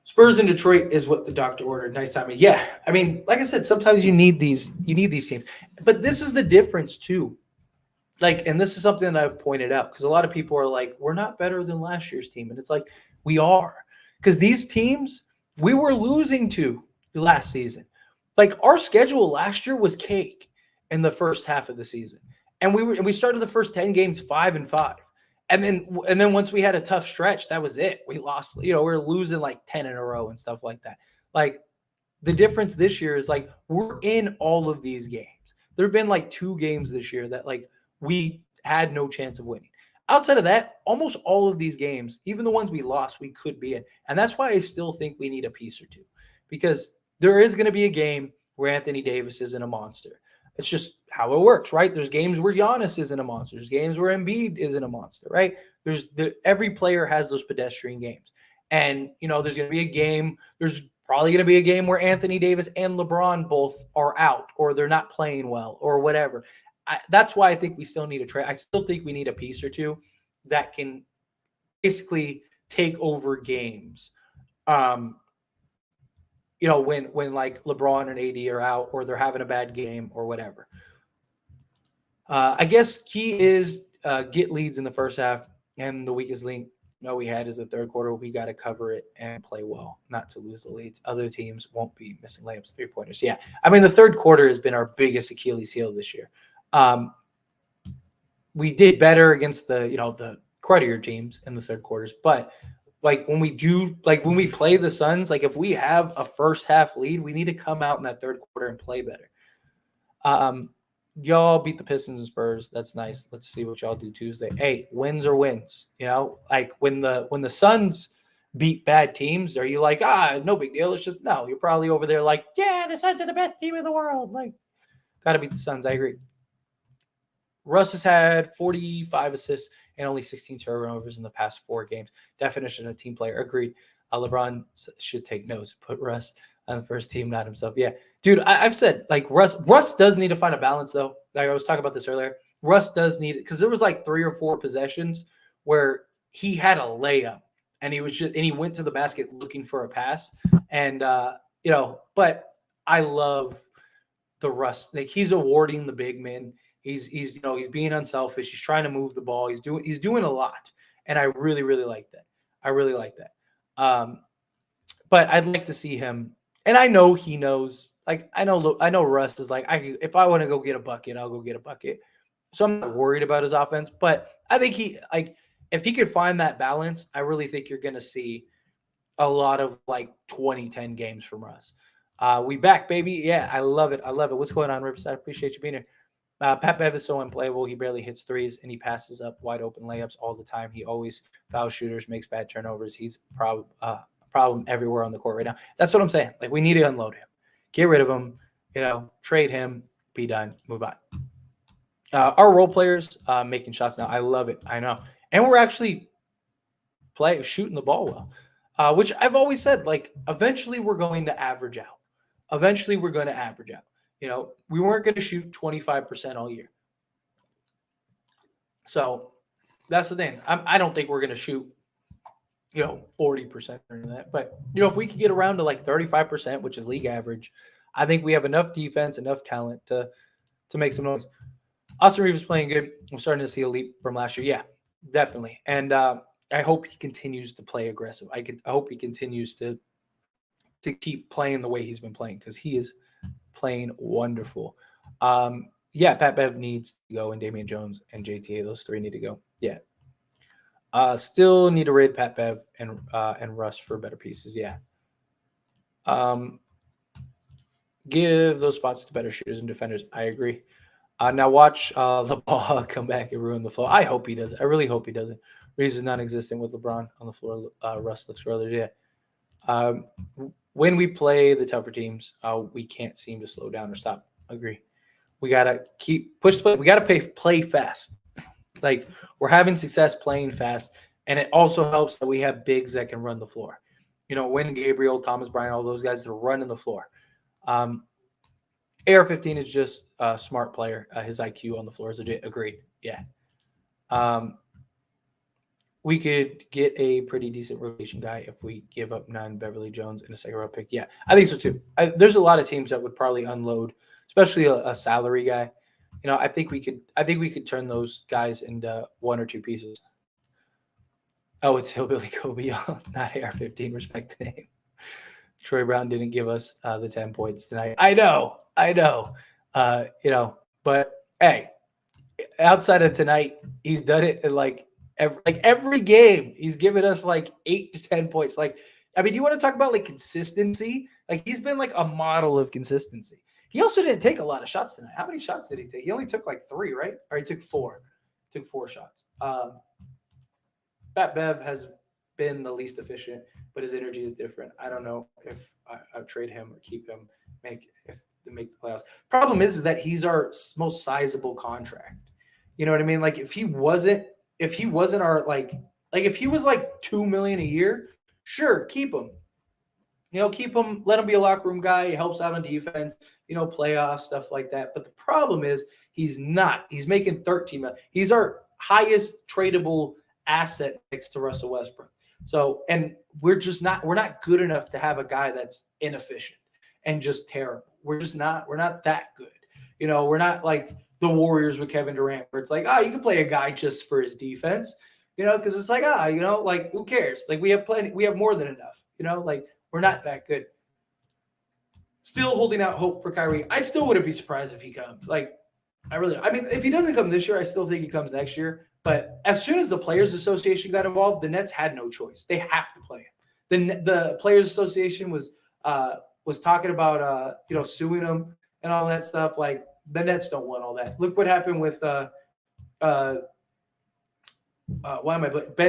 Spurs in Detroit is what the doctor ordered. Nice timing. Yeah, I mean, like I said, sometimes you need these teams, but this is the difference too. And this is something that I've pointed out because a lot of people are like, we're not better than last year's team, and it's like we are because these teams we were losing to last season. Our schedule last year was cake in the first half of the season, and we started the first 10 games 5-5. And then once we had a tough stretch, that was it. We lost, we were losing 10 in a row and stuff like that. The difference this year is we're in all of these games. There have been 2 games this year that we had no chance of winning. Outside of that, almost all of these games, even the ones we lost, we could be in. And that's why I still think we need a piece or two because there is going to be a game where Anthony Davis isn't a monster. It's just how it works, right? There's games where Giannis isn't a monster. There's games where Embiid isn't a monster, right? Every player has those pedestrian games. And, there's going to be a game. There's probably going to be a game where Anthony Davis and LeBron both are out or they're not playing well or whatever. That's why I think we still need a trade. I still think we need a piece or two that can basically take over games. When LeBron and AD are out or they're having a bad game or whatever. I guess key is get leads in the first half and the weakest link all we had is the third quarter. We got to cover it and play well, not to lose the leads. Other teams won't be missing layups, 3-pointers. Yeah, I mean the third quarter has been our biggest Achilles heel this year. Um, we did better against the cruddier teams in the third quarters, but like when we play the Suns, like if we have a first half lead, we need to come out in that third quarter and play better. Um, y'all beat the Pistons and Spurs. That's nice. Let's see what y'all do Tuesday. Hey, wins are wins. Like when the Suns beat bad teams, are you like, no big deal? It's just no. You're probably over there like, yeah, the Suns are the best team in the world. Like, gotta beat the Suns. I agree. Russ has had 45 assists and only 16 turnovers in the past 4 games. Definition of team player. Agreed. LeBron should take notes. Put Russ on the first team, not himself. Yeah, dude, I've said like Russ does need to find a balance though. Like I was talking about this earlier. Russ does need it because there was like 3 or 4 possessions where he had a layup and he went to the basket looking for a pass. And but I love the Russ. Like he's awarding the big men. He's being unselfish. He's trying to move the ball. He's doing a lot, and I really really like that. I really like that. But I'd like to see him, and I know he knows. Like I know Russ is like if I want to go get a bucket, I'll go get a bucket. So I'm not worried about his offense, but I think if he could find that balance, I really think you're going to see a lot of like 2010 games from Russ. We back, baby. Yeah, I love it. I love it. What's going on, Riverside? Appreciate you being here. Pat Bev is so unplayable. He barely hits threes, and he passes up wide open layups all the time. He always foul shooters, makes bad turnovers. He's a problem everywhere on the court right now. That's what I'm saying. Like we need to unload him, get rid of him, trade him, be done, move on. Our role players making shots now. I love it. I know, and we're actually shooting the ball well, which I've always said. Like eventually we're going to average out. Eventually we're going to average out. We weren't going to shoot 25% all year. So that's the thing. I don't think we're going to shoot, 40% or that. But, if we could get around to like 35%, which is league average, I think we have enough defense, enough talent to make some noise. Austin Reeves is playing good. I'm starting to see a leap from last year. Yeah, definitely. And I hope he continues to play aggressive. I hope he continues to keep playing the way he's been playing because he is playing wonderful. Pat Bev needs to go, and Damian Jones and JTA, those 3 need to go. Yeah. Still need to raid Pat Bev and Russ for better pieces. Yeah. Give those spots to better shooters and defenders. I agree. Now watch the ball come back and ruin the flow. I hope he does. I really hope he doesn't. Reeves is non-existent with LeBron on the floor. Russ looks rather, yeah. When we play the tougher teams, we can't seem to slow down or stop. Agree. We gotta push play. We gotta play fast. Like we're having success playing fast, and it also helps that we have bigs that can run the floor. When Gabriel, Thomas Bryant, all those guys, they're running the floor. AR-15 is just a smart player. His IQ on the floor is legit. Agreed. Yeah. We could get a pretty decent rotation guy if we give up 9 Beverly Jones in a second-round pick. Yeah, I think so too. There's a lot of teams that would probably unload, especially a salary guy. I think we could turn those guys into 1 or 2 pieces. Oh, it's Hillbilly Kobe, not AR-15. Respect the name. Troy Brown didn't give us the 10 points tonight. I know. But hey, outside of tonight, he's done it in every game. He's given us like 8 to 10 points. Like, I mean, you want to talk about like consistency? Like he's been like a model of consistency. He also didn't take a lot of shots tonight. How many shots did he take? He only took like 3, right? Or he took 4. Took 4 shots. Pat Bev has been the least efficient, but his energy is different. I don't know if I trade him or keep him to make the playoffs. Problem is that he's our most sizable contract. You know what I mean? Like if he wasn't our if he was like $2 million a year, sure, keep him. Keep him, let him be a locker room guy. He helps out on defense, playoffs, stuff like that. But the problem is he's not. He's making $13 million. He's our highest tradable asset next to Russell Westbrook. So, and we're not good enough to have a guy that's inefficient and just terrible. We're not that good. We're not like the Warriors with Kevin Durant, where it's like, you can play a guy just for his defense. because it's like, like who cares? Like we have plenty, we have more than enough, like we're not that good. Still holding out hope for Kyrie. I still wouldn't be surprised if he comes. Like, I mean, if he doesn't come this year, I still think he comes next year. But as soon as the Players Association got involved, the Nets had no choice. They have to play him. The Players Association was talking about suing him and all that stuff. Like the Nets don't want all that. Look what happened with uh, Ben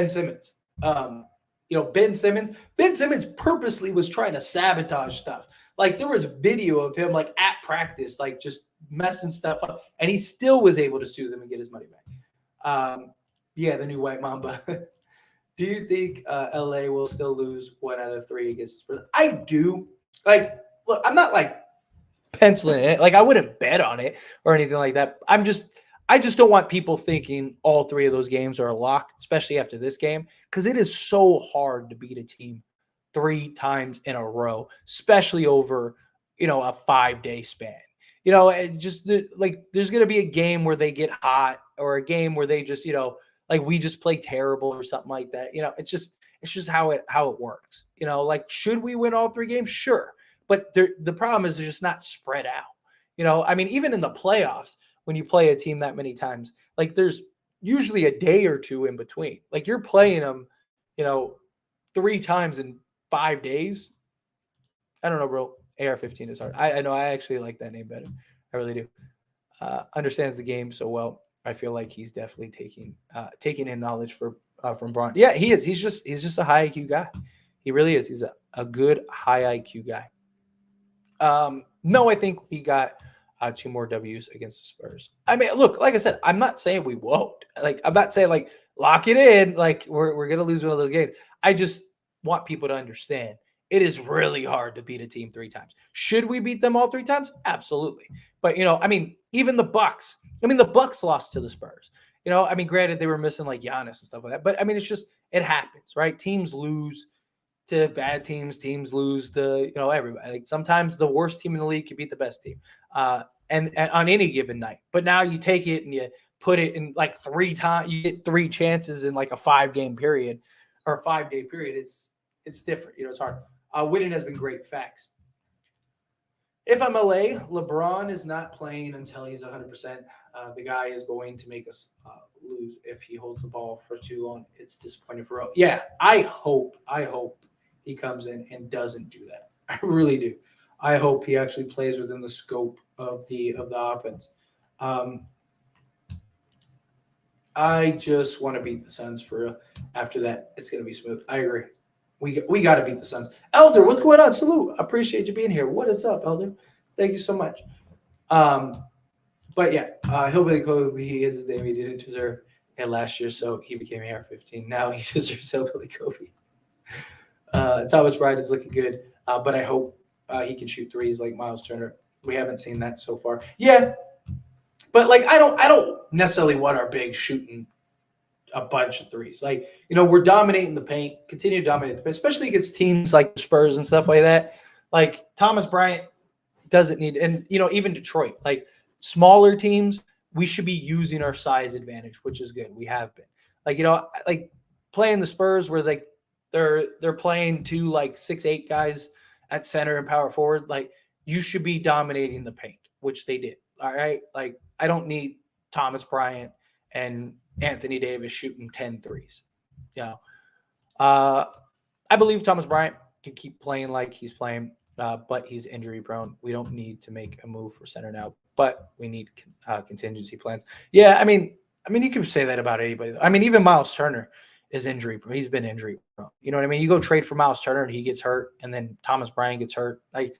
Simmons. Ben Simmons. Ben Simmons purposely was trying to sabotage stuff. Like there was video of him like at practice, like just messing stuff up, and he still was able to sue them and get his money back. Yeah, the new White Mamba. Do you think LA will still lose 1 out of 3 against the Spurs? I do. Like, look, I'm not like penciling it. Like I wouldn't bet on it or anything like that. I just don't want people thinking all 3 of those games are a lock, especially after this game, because it is so hard to beat a team 3 times in a row, especially over, a 5-day span. And just like there's going to be a game where they get hot or a game where they just, like we just play terrible or something like that. It's just how it works. Like should we win all 3 games? Sure. But the problem is they're just not spread out. I mean, even in the playoffs, when you play a team that many times, like there's usually a day or 2 in between. Like you're playing them, 3 times in 5 days. I don't know, bro. AR-15 is hard. I know. I actually like that name better. I really do. Understands the game so well. I feel like he's definitely taking in knowledge from Braun. Yeah, he is. He's just a high IQ guy. He really is. He's a good high IQ guy. No, I think we got 2 more W's against the Spurs. I mean, look, like I said, I'm not saying we won't. Like, I'm not saying like lock it in. Like we're gonna lose one of those games. I just want people to understand it is really hard to beat a team 3 times. Should we beat them all 3 times? Absolutely. But I mean, even the Bucks. I mean, the Bucks lost to the Spurs. I mean, granted they were missing like Giannis and stuff like that, but I mean, it's just it happens, right? Teams lose to bad teams. Teams lose to everybody. Like sometimes the worst team in the league can beat the best team, and on any given night. But now you take it and you put it in like 3 times. You get 3 chances in like a 5-game period or a 5-day period. It's different. It's hard. Winning has been great. Facts. If I'm LA, LeBron is not playing until he's 100%. The guy is going to make us lose if he holds the ball for too long. It's disappointing for real. Yeah, I hope he comes in and doesn't do that. I really do. I hope he actually plays within the scope of the offense. I just want to beat the Suns for real. After that, it's going to be smooth. I agree. We got to beat the Suns. Elder, what's going on? Salute. I appreciate you being here. What is up, Elder? Thank you so much. But yeah, Hillbilly Kobe, he is his name. He didn't deserve it last year, so he became AR-15. Now he deserves Hillbilly Kobe. Thomas Bryant is looking good, but I hope he can shoot threes like Miles Turner. We haven't seen that so far. Yeah, but like I don't necessarily want our big shooting a bunch of threes. Like we're dominating the paint, continue to dominate the paint, especially against teams like the Spurs and stuff like that. Like Thomas Bryant doesn't need, and even Detroit, like smaller teams, we should be using our size advantage, which is good. We have been like playing the Spurs where like they're playing 2 like 6'8" guys at center and power forward. Like you should be dominating the paint, which they did. All right. Like I don't need Thomas Bryant and Anthony Davis shooting 10 threes. I believe Thomas Bryant can keep playing like he's playing, but he's injury prone. We don't need to make a move for center now, but we need contingency plans. Yeah, I mean, you can say that about anybody. I mean, even Miles Turner is injury prone. He's been injury prone. You know what I mean? You go trade for Miles Turner and he gets hurt, and then Thomas Bryant gets hurt. Like,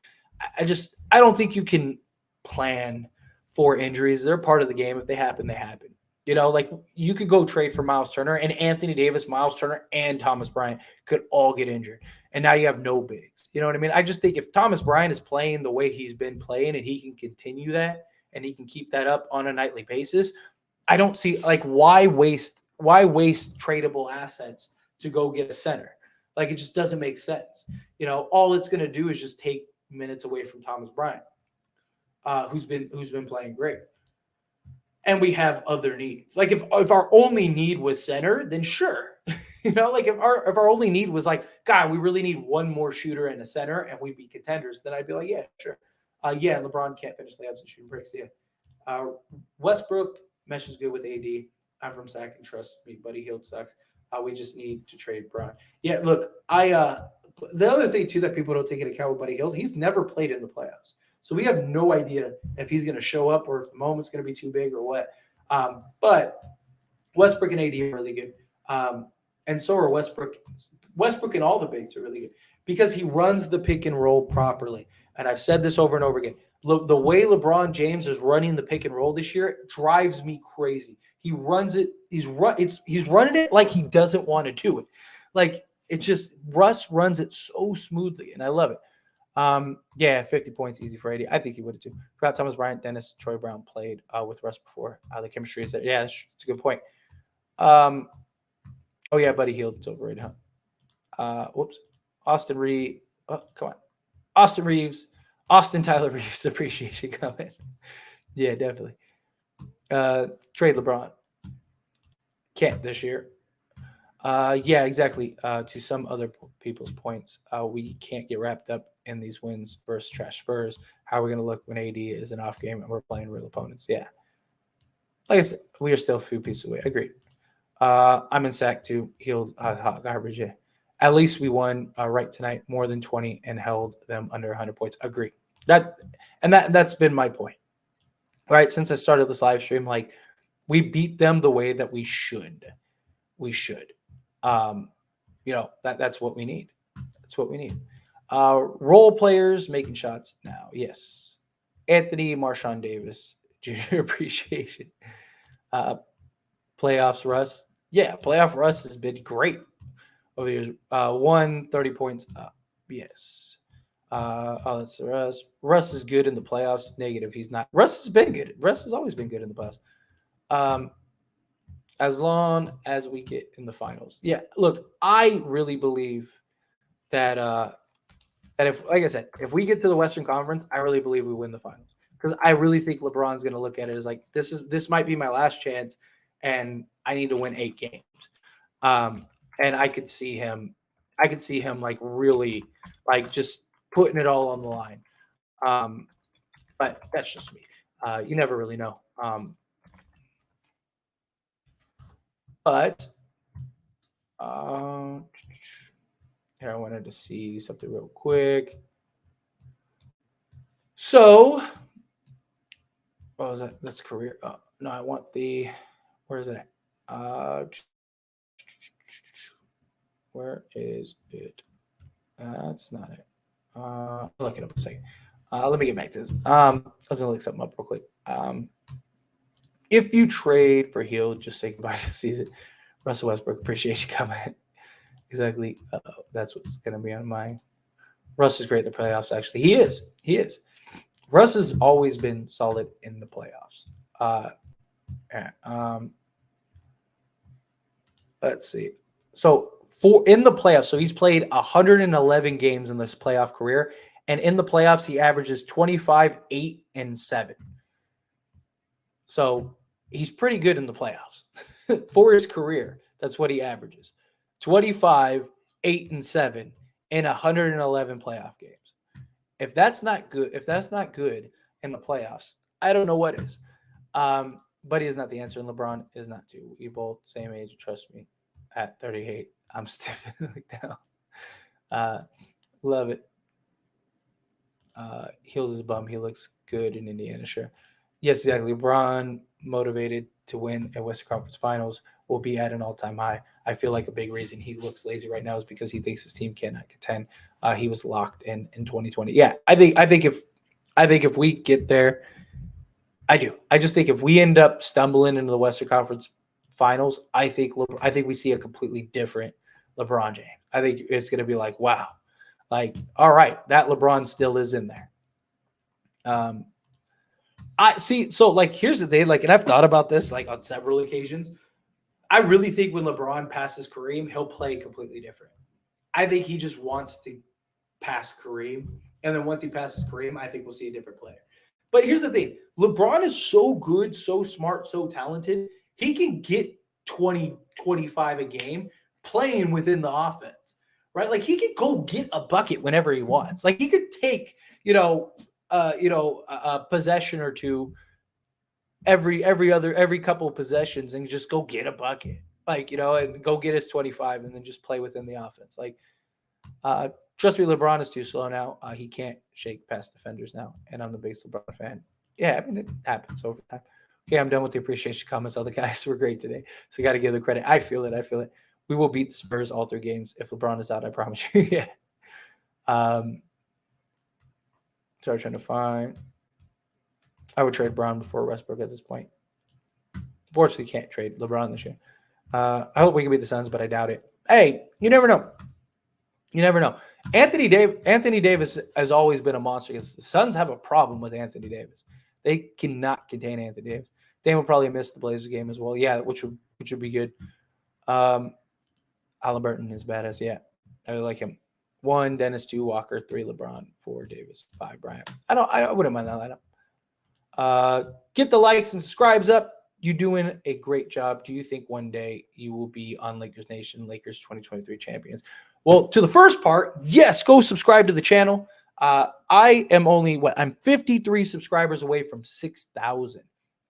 I don't think you can plan for injuries. They're part of the game. If they happen, they happen. Like you could go trade for Miles Turner and Anthony Davis, Miles Turner, and Thomas Bryant could all get injured. And now you have no bigs. You know what I mean? I just think if Thomas Bryant is playing the way he's been playing and he can continue that and he can keep that up on a nightly basis, I don't see like why waste tradable assets to go get a center? Like it just doesn't make sense. All it's going to do is just take minutes away from Thomas Bryant, who's been playing great. and we have other needs. Like if our only need was center, then sure. Like if our only need was like, God, we really need one more shooter and a center, and we'd be contenders, then I'd be like, yeah, sure. Yeah, LeBron can't finish layups and shooting breaks. Yeah. Uh, Westbrook meshes good with AD. I'm from Sac and trust me, Buddy Hield sucks. We just need to trade Braun. Yeah, look, the other thing too that people don't take into account with Buddy Hield, he's never played in the playoffs. So we have no idea if he's going to show up or if the moment's going to be too big or what. But Westbrook and AD are really good. And so are Westbrook. Westbrook and all the bigs are really good because he runs the pick and roll properly. And I've said this over and over again. The way LeBron James is running the pick and roll this year drives me crazy. He runs it. He's running it like he doesn't want to do it. Like it just Russ runs it so smoothly, and I love it. Yeah, 50 points, easy for 80. I think he would have too. Forgot Thomas Bryant, Dennis, Troy Brown played with Russ before. The chemistry is there. Yeah, that's a good point. Oh yeah, Buddy Hield, it's overrated, huh? Whoops. Austin Reed. Oh, come on. Austin Reeves. Austin Tyler Reeves appreciation comment. Yeah, definitely. Trade LeBron. Can't this year. Yeah, exactly. To some other people's points, we can't get wrapped up in these wins versus trash Spurs. How are we going to look when AD is an off game and we're playing real opponents? Yeah. Like I said, we are still a few pieces away. Agreed. I'm in sack too. Healed garbage. Yeah. At least we won right tonight, more than 20, and held them under 100 points. Agree. That's been my point. Right since I started this live stream, like we beat them the way that we should. We should. That's what we need. That's what we need. Role players making shots now. Yes. Anthony Marshawn Davis, junior appreciation. Playoffs Russ. Yeah, playoff Russ has been great over the years. 30 points up. Yes. That's Russ. Russ is good in the playoffs. Negative. He's not. Russ has been good. Russ has always been good in the playoffs. As long as we get in the finals. Yeah, look, I really believe that if, like I said, if we get to the Western Conference, I really believe we win the finals because I really think LeBron's going to look at it as like this might be my last chance, and I need to win 8 games. And I could see him like really like just putting it all on the line. But that's just me. You never really know. But here I wanted to see something real quick. So, what was that? That's career. No, I want the. Where is it? Where is it? That's not it. I'll look it up a second. Let me get back to this. I was gonna look something up real quick. If you trade for Hield, just say goodbye to the season. Russell Westbrook appreciation comment. Exactly. That's what's gonna be on my. Russ is great in the playoffs. Actually, he is. He is. Russ has always been solid in the playoffs. Let's see. So in the playoffs, so he's played 111 games in this playoff career, and in the playoffs, he averages 25, 8, and 7. So he's pretty good in the playoffs for his career. That's what he averages: 25, 8, and 7 in 111 playoff games. If that's not good in the playoffs, I don't know what is. But he is not the answer, and LeBron is not too. We both same age. Trust me. At 38, I'm stiffing like down. Love it. Heals his bum. He looks good in Indiana. Sure. Yes, exactly. LeBron motivated to win at Western Conference Finals will be at an all-time high. I feel like a big reason he looks lazy right now is because he thinks his team cannot contend. He was locked in 2020. Yeah, I think if we get there, I do. I just think if we end up stumbling into the Western Conference Finals, I think we see a completely different LeBron James. I think it's going to be like, wow, like, all right, that LeBron still is in there. I see. So, like, here's the thing. Like, and I've thought about this like on several occasions. I really think when LeBron passes Kareem, he'll play completely different. I think he just wants to pass Kareem, and then once he passes Kareem, I think we'll see a different player. But here's the thing. LeBron is so good, so smart, so talented. He can get 20, 25 a game playing within the offense, right? Like he could go get a bucket whenever he wants. Like he could take, a possession or two every couple of possessions and just go get a bucket. Like, and go get his 25 and then just play within the offense. Like, uh, trust me, LeBron is too slow now. He can't shake past defenders now. And I'm the biggest LeBron fan. Yeah, I mean, it happens over time. Okay, I'm done with the appreciation comments. All the guys were great today. So got to give the credit. I feel it. I feel it. We will beat the Spurs all 3 games. If LeBron is out, I promise you. Yeah. Sorry, trying to find. I would trade Brown before Westbrook at this point. Unfortunately, can't trade LeBron this year. I hope we can beat the Suns, but I doubt it. Hey, you never know. You never know. Anthony Davis has always been a monster because the Suns have a problem with Anthony Davis. They cannot contain Anthony Davis. Dame will probably miss the Blazers game as well. Yeah, which would be good. Halliburton is badass. Yeah, I really like him. 1, Dennis, 2, Walker, 3, LeBron, 4, Davis, 5, Bryant. I wouldn't mind that lineup. Get the likes and subscribes up. You're doing a great job. Do you think one day you will be on Lakers Nation, Lakers 2023 champions? Well, to the first part, yes, go subscribe to the channel. I am I'm 53 subscribers away from 6,000.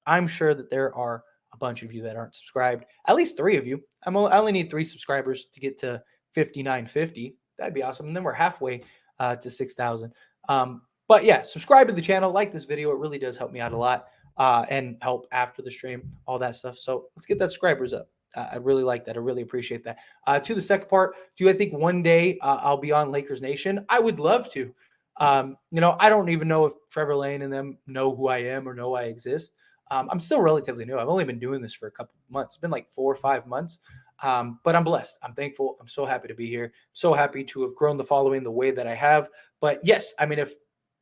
I'm sure that there are a bunch of you that aren't subscribed. At least 3 of you. I only need 3 subscribers to get to 5950. That'd be awesome. And then we're halfway to 6,000. But yeah, subscribe to the channel, like this video. It really does help me out a lot and help after the stream, all that stuff. So let's get that subscribers up. I really like that. I really appreciate that. To the second part, do I think one day I'll be on Lakers Nation? I would love to. I don't even know if Trevor Lane and them know who I am or know I exist. I'm still relatively new. I've only been doing this for a couple of months. It's been like 4 or 5 months. But I'm blessed. I'm thankful. I'm so happy to be here. So happy to have grown the following the way that I have. But yes, I mean, if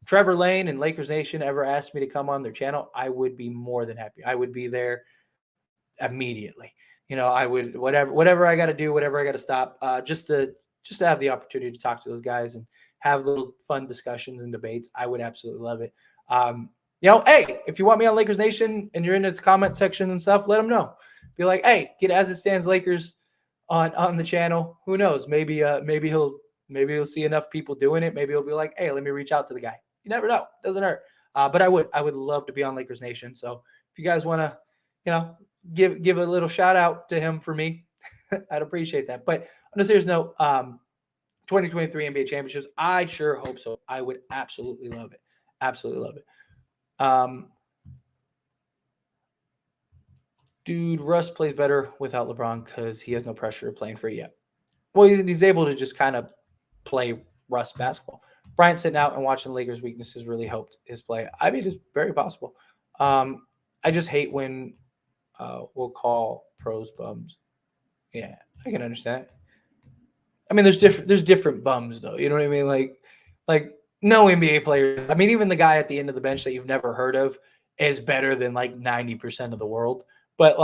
Trevor Lane and Lakers Nation ever asked me to come on their channel, I would be more than happy. I would be there immediately. I would whatever I got to do, whatever I got to stop, just to have the opportunity to talk to those guys and have little fun discussions and debates. I would absolutely love it. Hey, if you want me on Lakers Nation and you're in its comment section and stuff, let them know. Be like, hey, get As It Stands Lakers on the channel. Who knows? Maybe he'll see enough people doing it. Maybe he'll be like, hey, let me reach out to the guy. You never know. Doesn't hurt. But I would love to be on Lakers Nation. So if you guys want to, give a little shout out to him for me, I'd appreciate that. But on a serious note, 2023 NBA championships, I sure hope so. I would absolutely love it. Absolutely love it. Dude, Russ plays better without LeBron because he has no pressure of playing free yet. Well, he's able to just kind of play Russ basketball. Bryant sitting out and watching Lakers' weaknesses really helped his play. I mean, it's very possible. I just hate when we'll call pros bums. Yeah, I can understand. I mean, there's different bums though. You know what I mean? Like no NBA player. I mean, even the guy at the end of the bench that you've never heard of is better than like 90% of the world. But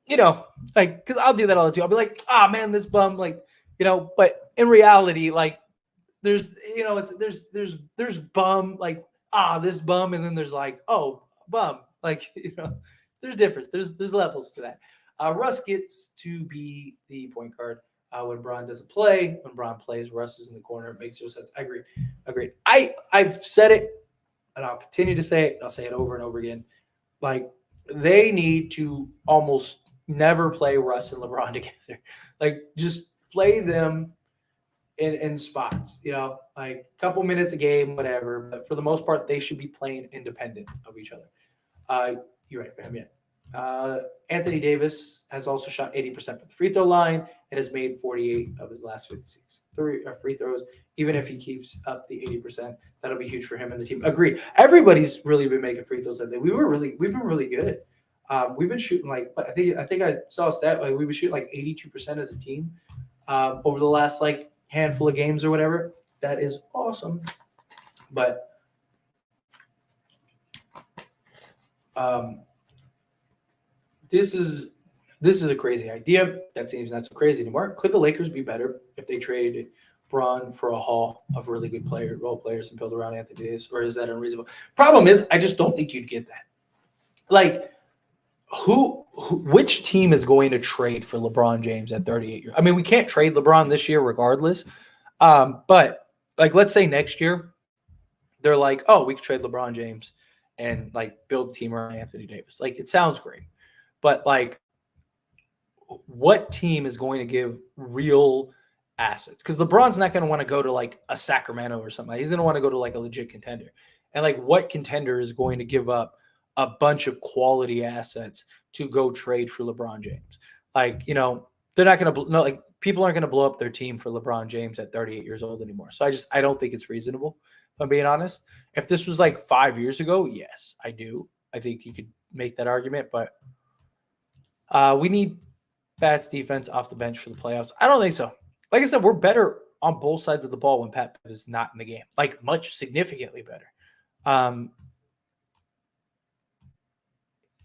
because I'll do that all the time. I'll be like, man, this bum, But in reality, like, there's bum, like, this bum, and then there's like, oh, bum, like, there's difference. There's levels to that. Russ gets to be the point guard when Bron doesn't play. When Bron plays, Russ is in the corner. It makes no sense. I agree. I've said it, and I'll continue to say it. I'll say it over and over again. Like, they need to almost never play Russ and LeBron together. Like, just play them in spots, like a couple minutes a game, whatever. But for the most part, they should be playing independent of each other. You're right, fam. Yeah. Anthony Davis has also shot 80% from the free throw line and has made 48 of his last 56 free throws. Even if he keeps up the 80%, that'll be huge for him and the team. Agreed. Everybody's really been making free throws lately. We've been really good. We've been shooting I think I saw a stat, like we've been shooting like 82% as a team over the last like handful of games or whatever. That is awesome. But this is a crazy idea. That seems not so crazy anymore. Could the Lakers be better if they traded Braun for a haul of really good role players and build around Anthony Davis, or is that unreasonable? Problem is, I just don't think you'd get that. Like, which team is going to trade for LeBron James at 38 years? I mean, we can't trade LeBron this year regardless. But like, let's say next year, they're like, oh, we could trade LeBron James and like build a team around Anthony Davis. Like, it sounds great, but like, what team is going to give real assets? Because LeBron's not going to want to go to like a Sacramento or something. He's going to want to go to like a legit contender. And like, what contender is going to give up a bunch of quality assets to go trade for LeBron James? Like, they're not going to, no, like, people aren't going to blow up their team for LeBron James at 38 years old anymore. So I don't think it's reasonable, if I'm being honest. If this was like 5 years ago, yes, I do. I think you could make that argument, but we need Pat's defense off the bench for the playoffs. I don't think so. Like I said, we're better on both sides of the ball when Pat is not in the game, like much significantly better.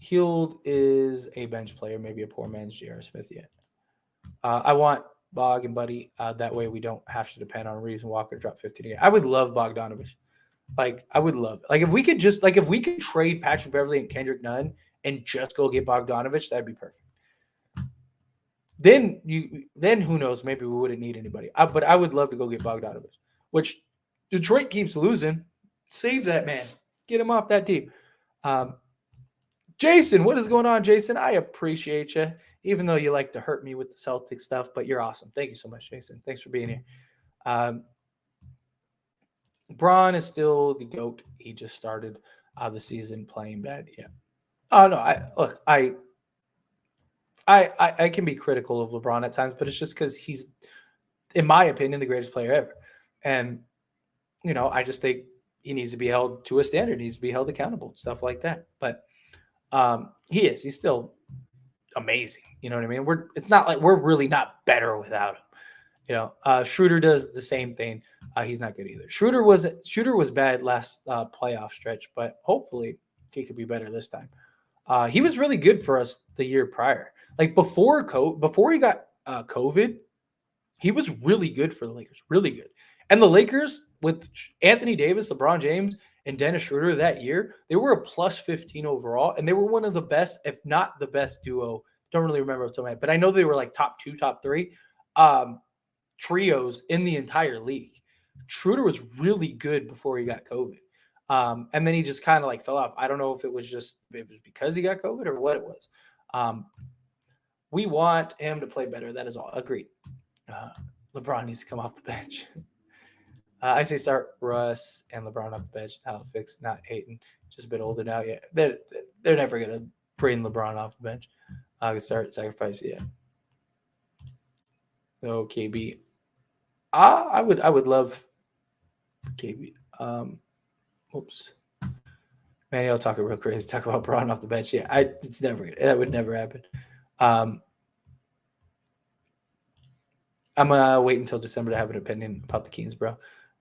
Hield is a bench player, maybe a poor man's J.R. Smith yet. I want Bog and Buddy. That way we don't have to depend on Reeves and Walker to drop 15 again. I would love Bogdanovich. Like, I would love it. Like, if we could trade Patrick Beverley and Kendrick Nunn and just go get Bogdanovich, that'd be perfect. Then who knows? Maybe we wouldn't need anybody. But I would love to go get Bogdanovich, which Detroit keeps losing. Save that man. Get him off that team. Jason, what is going on, Jason? I appreciate you, even though you like to hurt me with the Celtic stuff, but you're awesome. Thank you so much, Jason. Thanks for being here. Braun is still the GOAT. He just started the season playing bad. Yeah. Oh, no. I can be critical of LeBron at times, but it's just because he's, in my opinion, the greatest player ever. And, I just think he needs to be held to a standard. He needs to be held accountable, stuff like that. But he's still amazing. You know what I mean? It's not like we're really not better without him. Schroeder does the same thing. He's not good either. Schroeder was bad last playoff stretch, but hopefully he could be better this time. He was really good for us the year prior. Like before he got COVID, he was really good for the Lakers, really good. And the Lakers with Anthony Davis, LeBron James, and Dennis Schroeder that year, they were a plus 15 overall, and they were one of the best, if not the best duo. Don't really remember off the top of my head, but I know they were like top 2, top 3 trios in the entire league. Schroeder was really good before he got COVID. And then he just kind of like fell off. I don't know if it was because he got COVID or what it was. We want him to play better. That is all. Agreed. LeBron needs to come off the bench. I say start Russ and LeBron off the bench. Now fix, not Ayton. Just a bit older now. Yeah, they're never gonna bring LeBron off the bench. Start sacrifice. Yeah. So KB, I would love KB. Oops. Man, I'll talk real crazy. Talk about Braun off the bench. Yeah, that would never happen. I'm gonna wait until December to have an opinion about the Kings, bro.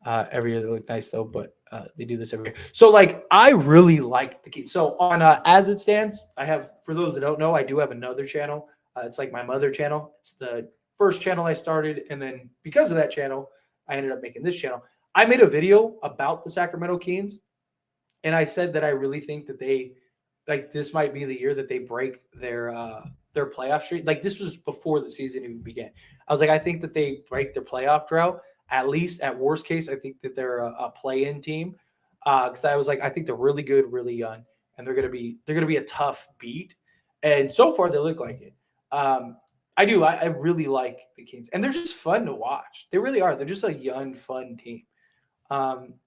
Every year they look nice though, but they do this every year. So like, I really like the Kings. So on As It Stands, I have, for those that don't know, I do have another channel. It's like my mother channel. It's the first channel I started, and then because of that channel, I ended up making this channel. I made a video about the Sacramento Kings, and I said that I really think that this might be the year that they break their playoff streak. Like, this was before the season even began. I was like, I think that they break their playoff drought. At least, at worst case, I think that they're a play-in team. Because I was like, I think they're really good, really young, and they're gonna be a tough beat. And so far, they look like it. I do. I really like the Kings, and they're just fun to watch. They really are. They're just a young, fun team. Braun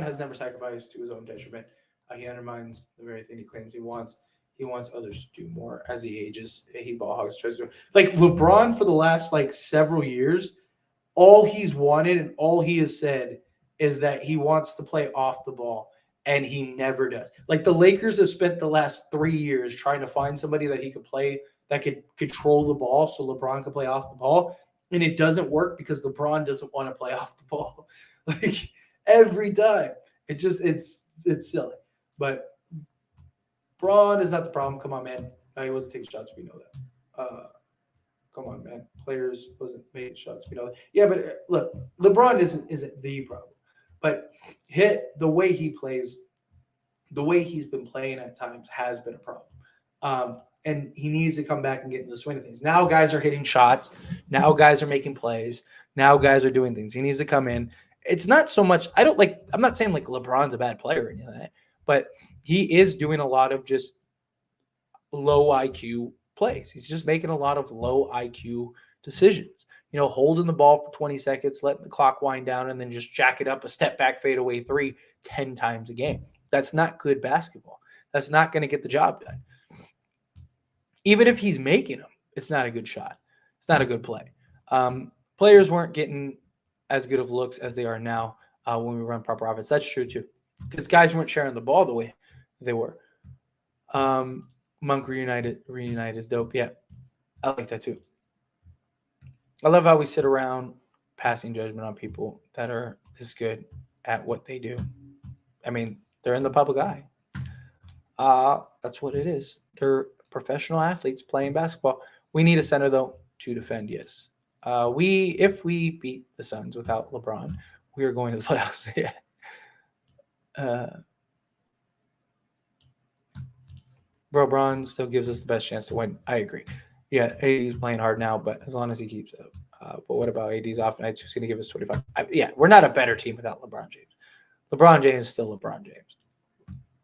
has never sacrificed to his own detriment. He undermines the very thing he claims he wants. He wants others to do more as he ages. He ball hogs tries to, like, LeBron for the last like several years. All he's wanted and all he has said is that he wants to play off the ball, and he never does. Like, the Lakers have spent the last 3 years trying to find somebody that he could play, that could control the ball so LeBron could play off the ball, and it doesn't work because LeBron doesn't want to play off the ball. Like, every time. It's silly. But Braun is not the problem. Come on, man. He wasn't taking shots. We know that. Come on, man. Players wasn't making shots. Yeah, but look, LeBron isn't the problem, but hit the way he plays, the way he's been playing at times has been a problem. And he needs to come back and get into the swing of things. Now guys are hitting shots. Now guys are making plays. Now guys are doing things. He needs to come in. It's not so much. I'm not saying like LeBron's a bad player or anything like that, but he is doing a lot of just low IQ plays. He's just making a lot of low IQ decisions. Holding the ball for 20 seconds, letting the clock wind down, and then just jack it up a step back fadeaway 10 times a game. That's not good basketball. That's not going to get the job done. Even if he's making them, it's not a good shot. It's not a good play. Players weren't getting as good of looks as they are now when we run proper offense. That's true too, because guys weren't sharing the ball the way they were. Monk reunited is dope. Yeah, I like that too. I love how we sit around passing judgment on people that are this good at what they do. I mean, they're in the public eye. That's what it is. They're professional athletes playing basketball. We need a center though to defend. Yes. If we beat the Suns without LeBron, we are going to the playoffs. Yeah. LeBron still gives us the best chance to win. I agree. Yeah, AD's playing hard now, but as long as he keeps up. But what about AD's off nights? Who's going to give us 25? We're not a better team without LeBron James. LeBron James is still LeBron James.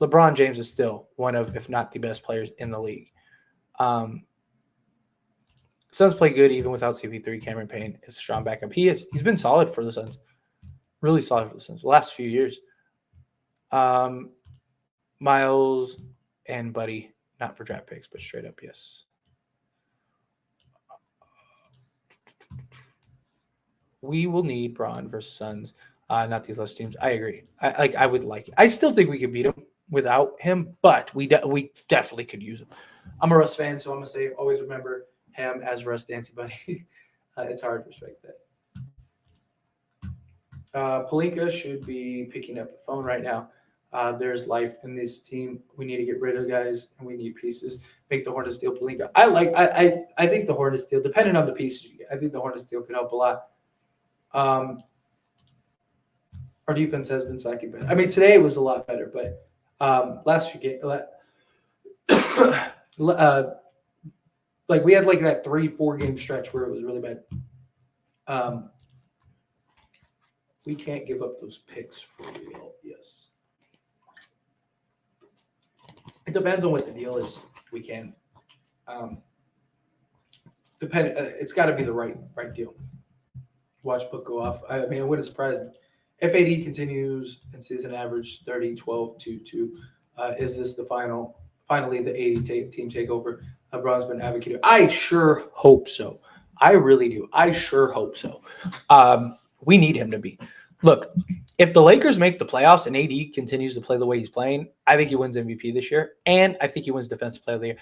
LeBron James is still one of, if not the best players in the league. Suns play good even without CP3. Cameron Payne is a strong backup. He's been solid for the Suns. Really solid for the Suns the last few years. Miles and Buddy, not for draft picks, but straight up, yes. We will need Braun versus Suns, not these last teams. I agree. I would like it. I still think we could beat him without him, but we definitely could use him. I'm a Russ fan, so I'm gonna say always remember him as Russ Dancy Buddy. It's hard to respect that. Pelinka should be picking up the phone right now. There's life in this team. We need to get rid of guys, and we need pieces. Make the Hornets deal Pelinka. I think the Hornets deal, depending on the pieces you get, I think the Hornets deal could help a lot. Our defense has been slightly better. I mean, today it was a lot better, but last few games, like we had like that 3-4 game stretch where it was really bad. We can't give up those picks for real. Yes. It depends on what the deal is. We can. It's got to be the right deal. Watch book go off. I mean, it wouldn't surprise me. If AD continues and season average 30, 12, 2, 2, is this finally the AD team takeover LeBron's been advocating? I sure hope so. I really do. I sure hope so. We need him to be. Look, if the Lakers make the playoffs and AD continues to play the way he's playing, I think he wins MVP this year, and I think he wins Defensive Player of the Year.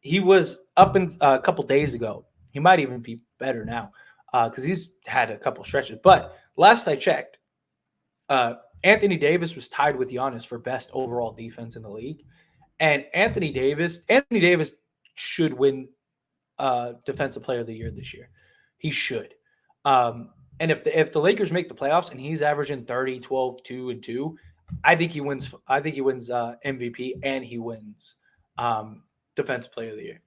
He was up in a couple days ago. He might even be better now because he's had a couple stretches. But last I checked, Anthony Davis was tied with Giannis for best overall defense in the league, and Anthony Davis should win Defensive Player of the Year this year. He should. And if the Lakers make the playoffs and he's averaging 30, 12, 2, and 2, I think he wins. I think he wins MVP and he wins Defensive Player of the Year.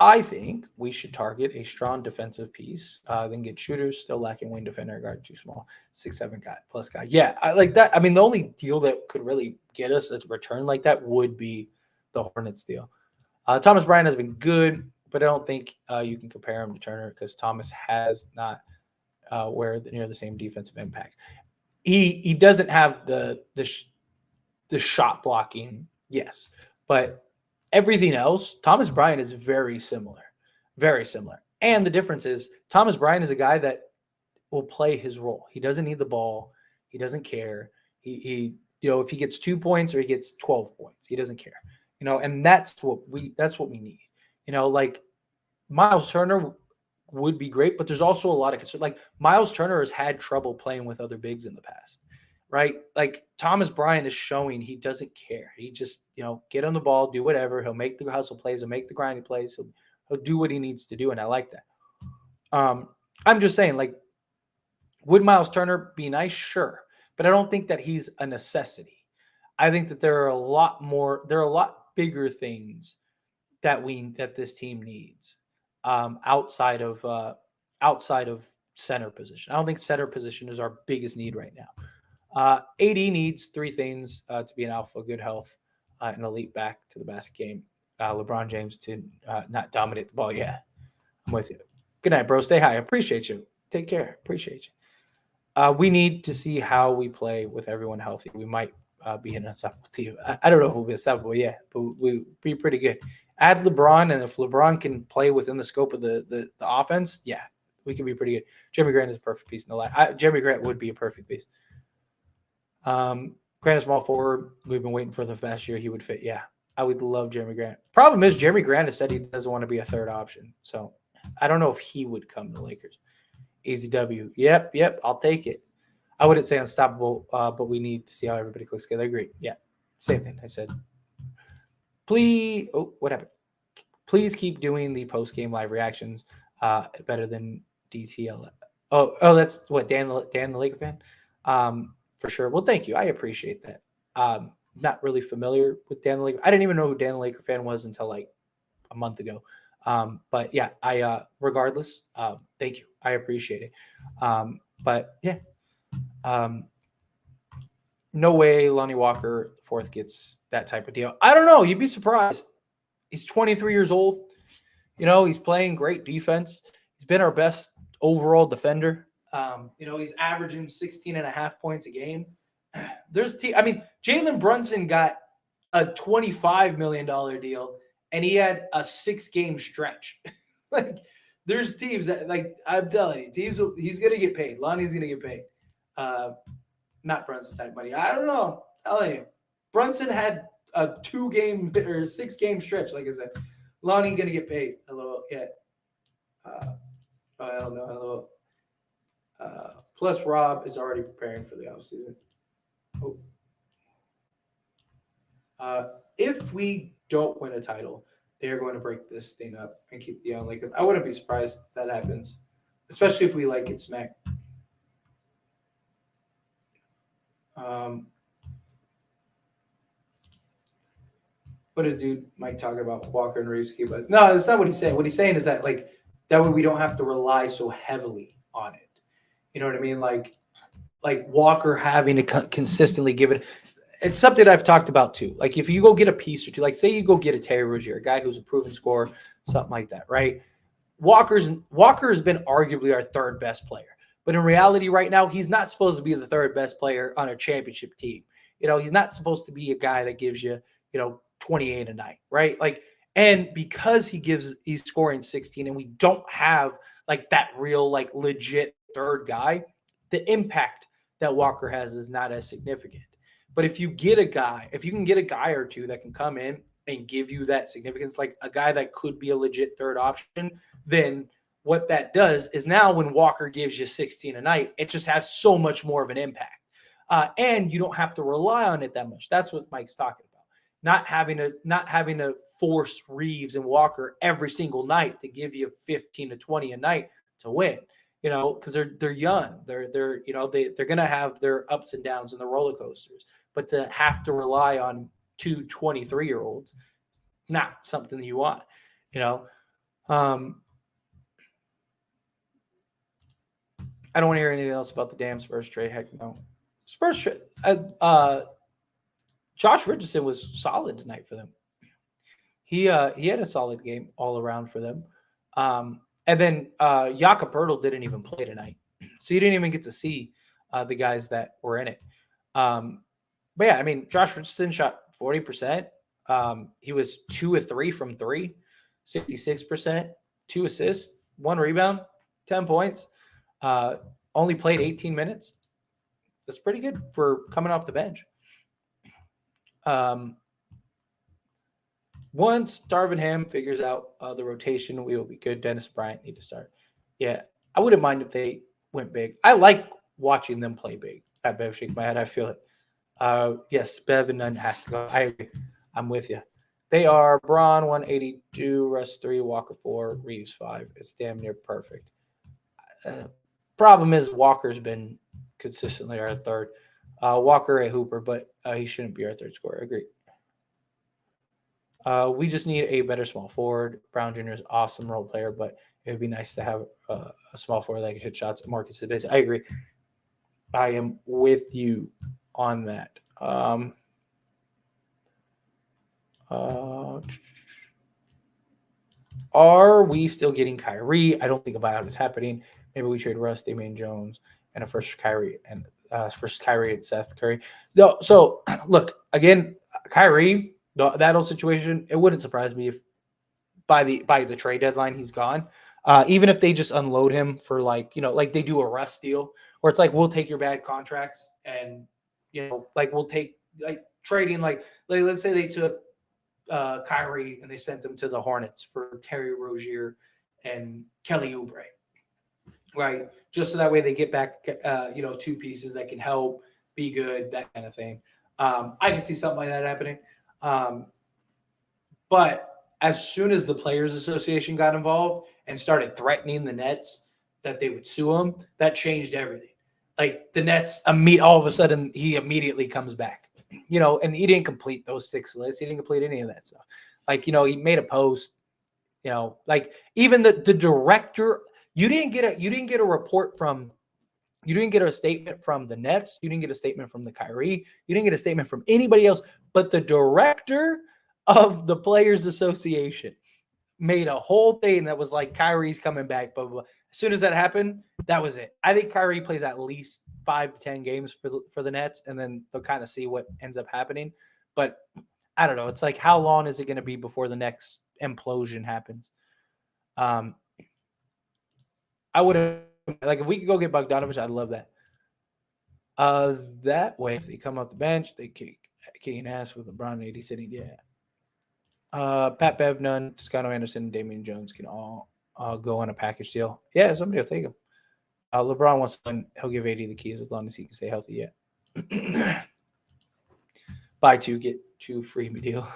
I think we should target a strong defensive piece, then get shooters. Still lacking wing defender, guard too small, 6'7" guy plus guy. Yeah, I like that. I mean, the only deal that could really get us a return like that would be the Hornets deal. Thomas Bryant has been good, but I don't think you can compare him to Turner because Thomas has not near the same defensive impact. He doesn't have the shot blocking, yes, but everything else, Thomas Bryant is very similar. And the difference is Thomas Bryant is a guy that will play his role. He doesn't need the ball. He doesn't care. He if he gets 2 points or he gets 12 points, he doesn't care. And that's what we need. Like Miles Turner would be great, but there's also a lot of concern. Like Miles Turner has had trouble playing with other bigs in the past. right? Like Thomas Bryant is showing he doesn't care. He just, get on the ball, do whatever. He'll make the hustle plays, he'll make the grinding plays, he'll do what he needs to do, and I like that. I'm just saying, like, would Miles Turner be nice? Sure, but I don't think that he's a necessity. I think that there are a lot bigger things that this team needs outside of center position. I don't think center position is our biggest need right now. AD needs three things to be an alpha: good health, an elite back to the basket game, LeBron James to not dominate the ball. Yeah, I'm with you. Good night, bro. Stay high. Appreciate you. Take care. Appreciate you. We need to see how we play with everyone healthy. We might be an unstoppable team. I don't know if we'll be unstoppable, but we'll be pretty good. Add LeBron, and if LeBron can play within the scope of the offense, yeah, we can be pretty good. Jeremy Grant is a perfect piece. Jeremy Grant would be a perfect piece. Grant is small forward. We've been waiting for the past year. He would fit. Yeah, I would love Jeremy Grant. Problem is, Jeremy Grant has said he doesn't want to be a third option. So I don't know if he would come to Lakers. Easy W. Yep. I'll take it. I wouldn't say unstoppable, but we need to see how everybody clicks together. I agree. Yeah, same thing. I said. Please. Oh, what happened? Please keep doing the post-game live reactions. Better than DTL. Oh, that's what Dan the Laker fan. For sure. Well, thank you. I appreciate that. Not really familiar with Dan the Laker. I didn't even know who Dan the Laker fan was until like a month ago. But yeah, I regardless, thank you. I appreciate it. But yeah, no way Lonnie Walker fourth gets that type of deal. I don't know. You'd be surprised. He's 23 years old. He's playing great defense. He's been our best overall defender. He's averaging 16 and a half points a game. Jalen Brunson got a $25 million deal, and he had a 6-game stretch. Like, there's teams that, like, I'm telling you, he's going to get paid. Lonnie's going to get paid. Not Brunson type money. I don't know. I'm telling you. Brunson had a 2-game or 6-game stretch, like I said. Lonnie going to get paid. Hello. Yeah. I don't know. Hello. Plus, Rob is already preparing for the offseason. If we don't win a title, they're going to break this thing up and keep the young Lakers. I wouldn't be surprised if that happens, especially if we get smacked. What is dude Mike talking about? Walker and Reeves? But no, that's not what he's saying. What he's saying is that that way we don't have to rely so heavily on it. You know what I mean? Like Walker having to consistently give it. It's something I've talked about too. Like if you go get a piece or two, like say you go get a Terry Rozier, a guy who's a proven scorer, something like that, right? Walker has been arguably our third best player, but in reality, right now, he's not supposed to be the third best player on a championship team. He's not supposed to be a guy that gives you, 28 a night, right? Like, and because he's scoring 16, and we don't have like that real like legit third guy, the impact that Walker has is not as significant. But if you can get a guy or two that can come in and give you that significance, like a guy that could be a legit third option, then what that does is now when Walker gives you 16 a night, it just has so much more of an impact. And you don't have to rely on it that much. That's what Mike's talking about. Not having to force Reeves and Walker every single night to give you 15 to 20 a night to win. Because they're young. They're gonna have their ups and downs and the roller coasters. But to have to rely on 2 23-year-olds, not something that you want. I don't want to hear anything else about the damn Spurs trade. Heck no. Spurs trade. Josh Richardson was solid tonight for them. He had a solid game all around for them. And then Jakob Poeltl didn't even play tonight, so you didn't even get to see the guys that were in it. But yeah, Josh Richardson shot 40%. He was 2 of 3 from 3, 66%, 2 assists, 1 rebound, 10 points. Only played 18 minutes. That's pretty good for coming off the bench. Once Darvin Ham figures out the rotation, we will be good. Dennis Bryant need to start. Yeah, I wouldn't mind if they went big. I like watching them play big. Pat Bev shake my head. I feel it. Yes, Bev and Nunn has to go. I agree. I'm with you. They are Braun 182, Russ 3, Walker 4, Reeves 5. It's damn near perfect. Problem is Walker's been consistently our third. Walker a hooper, but he shouldn't be our third scorer. I agree. We just need a better small forward. Brown Jr. is awesome role player, but it would be nice to have a small forward that can hit shots more consistently. I agree. I am with you on that. Uh, are we still getting Kyrie? I don't think a buyout is happening. Maybe we trade Russ, Damian Jones, and a first Kyrie and Seth Curry. No, so look again, Kyrie, that old situation. It wouldn't surprise me if by the trade deadline he's gone. Even if they just unload him for like they do a Russ deal, where it's like we'll take your bad contracts and like we'll take like trading like let's say they took Kyrie and they sent him to the Hornets for Terry Rozier and Kelly Oubre, right? Just so that way they get back, two pieces that can help, be good, that kind of thing. I can see something like that happening. Um, but as soon as the Players Association got involved and started threatening the Nets that they would sue them, that changed everything. Like the Nets, all of a sudden, he immediately comes back. And he didn't complete those 6 lists. He didn't complete any of that stuff. Like, he made a post. Like even the director, you didn't get a report from. You didn't get a statement from the Nets. You didn't get a statement from the Kyrie. You didn't get a statement from anybody else. But the director of the Players Association made a whole thing that was like Kyrie's coming back. Blah, blah, blah. As soon as that happened, that was it. I think Kyrie plays at least 5 to 10 games for the Nets, and then they'll kind of see what ends up happening. But I don't know. It's like, how long is it going to be before the next implosion happens? I would like if we could go get Bogdanovich, I'd love that. That way, if they come off the bench, they kicking ass with LeBron and AD sitting. Yeah. Pat Bev, Nunn, Scotto Anderson, and Damian Jones can all go on a package deal. Yeah, somebody will take them. LeBron wants to, he'll give AD the keys as long as he can stay healthy. Yeah. Buy 2, get 2 free deal.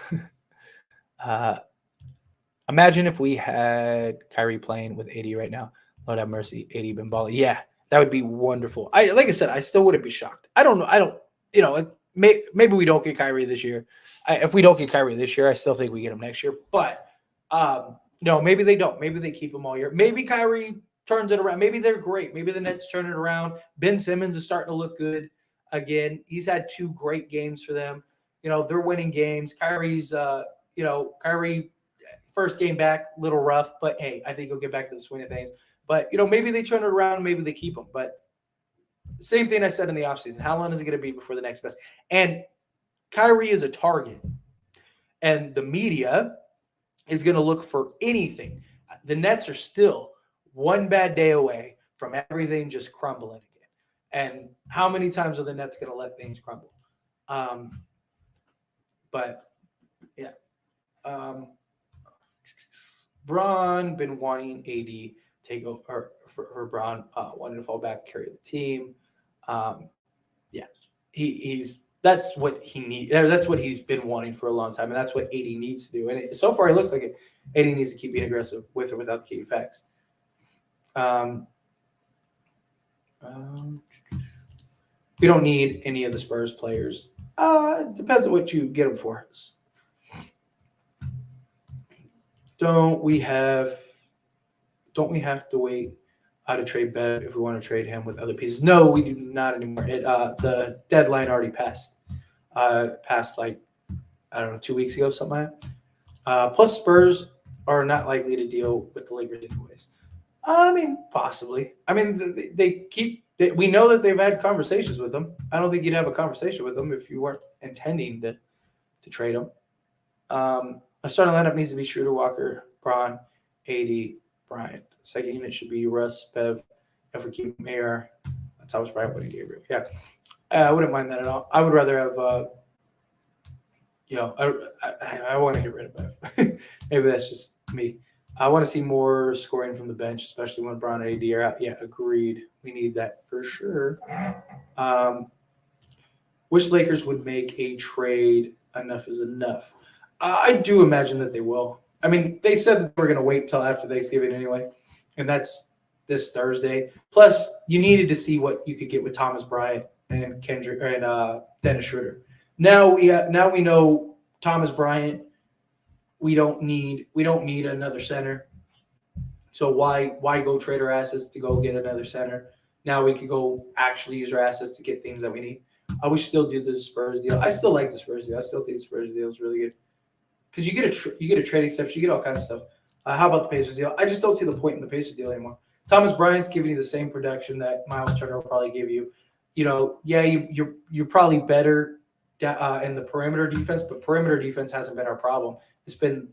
Imagine if we had Kyrie playing with AD right now. Lord have mercy, AD been balling. Yeah, that would be wonderful. Like I said, I still wouldn't be shocked. I don't know. Maybe we don't get Kyrie this year. If we don't get Kyrie this year, I still think we get him next year. But no, maybe they don't. Maybe they keep him all year. Maybe Kyrie turns it around. Maybe they're great. Maybe the Nets turn it around. Ben Simmons is starting to look good again. He's had 2 great games for them. They're winning games. Kyrie's, Kyrie first game back, little rough, but hey, I think he'll get back to the swing of things. But maybe they turn it around, maybe they keep him. But same thing I said in the offseason. How long is it going to be before the next best? And Kyrie is a target, and the media is going to look for anything. The Nets are still one bad day away from everything just crumbling again. And how many times are the Nets going to let things crumble? But yeah. Braun been wanting AD take over for Braun, wanted to fall back, carry the team. Yeah, he's that's what he needs. That's what he's been wanting for a long time, and that's what AD needs to do. And so far, it looks like it. AD needs to keep being aggressive with or without the key effects. We don't need any of the Spurs players. It depends on what you get them for. Don't we have to wait to trade Bev if we want to trade him with other pieces? No, we do not anymore. The deadline already passed. Passed like, I don't know, 2 weeks ago, something like that. Plus Spurs are not likely to deal with the Lakers anyways. I mean, possibly. I mean, we know that they've had conversations with them. I don't think you'd have a conversation with them if you weren't intending to trade them. A starting lineup needs to be Schroeder, Walker, Braun, AD, Bryant. Second unit should be Russ, Bev, if we keep Mayer, Thomas Bryant, Woody, Gabriel. Yeah, I wouldn't mind that at all. I would rather have, I want to get rid of Bev. Maybe that's just me. I want to see more scoring from the bench, especially when Bron and AD are out. Yeah, agreed. We need that for sure. Um, which Lakers would make a trade? Enough is enough. I do imagine that they will. I mean, they said that they were going to wait until after Thanksgiving anyway, and that's this Thursday. Plus, you needed to see what you could get with Thomas Bryant and Kendrick and Dennis Schroeder. Now we know Thomas Bryant. We don't need another center. So why go trade our assets to go get another center? Now we could go actually use our assets to get things that we need. I would still do the Spurs deal. I still like the Spurs deal. I still think the Spurs deal is really good because you get a trade exception, you get all kinds of stuff. How about the Pacers deal? I just don't see the point in the Pacers deal anymore. Thomas Bryant's giving you the same production that Miles Turner will probably give you. You know, yeah, you're probably better in the perimeter defense, but perimeter defense hasn't been our problem. It's been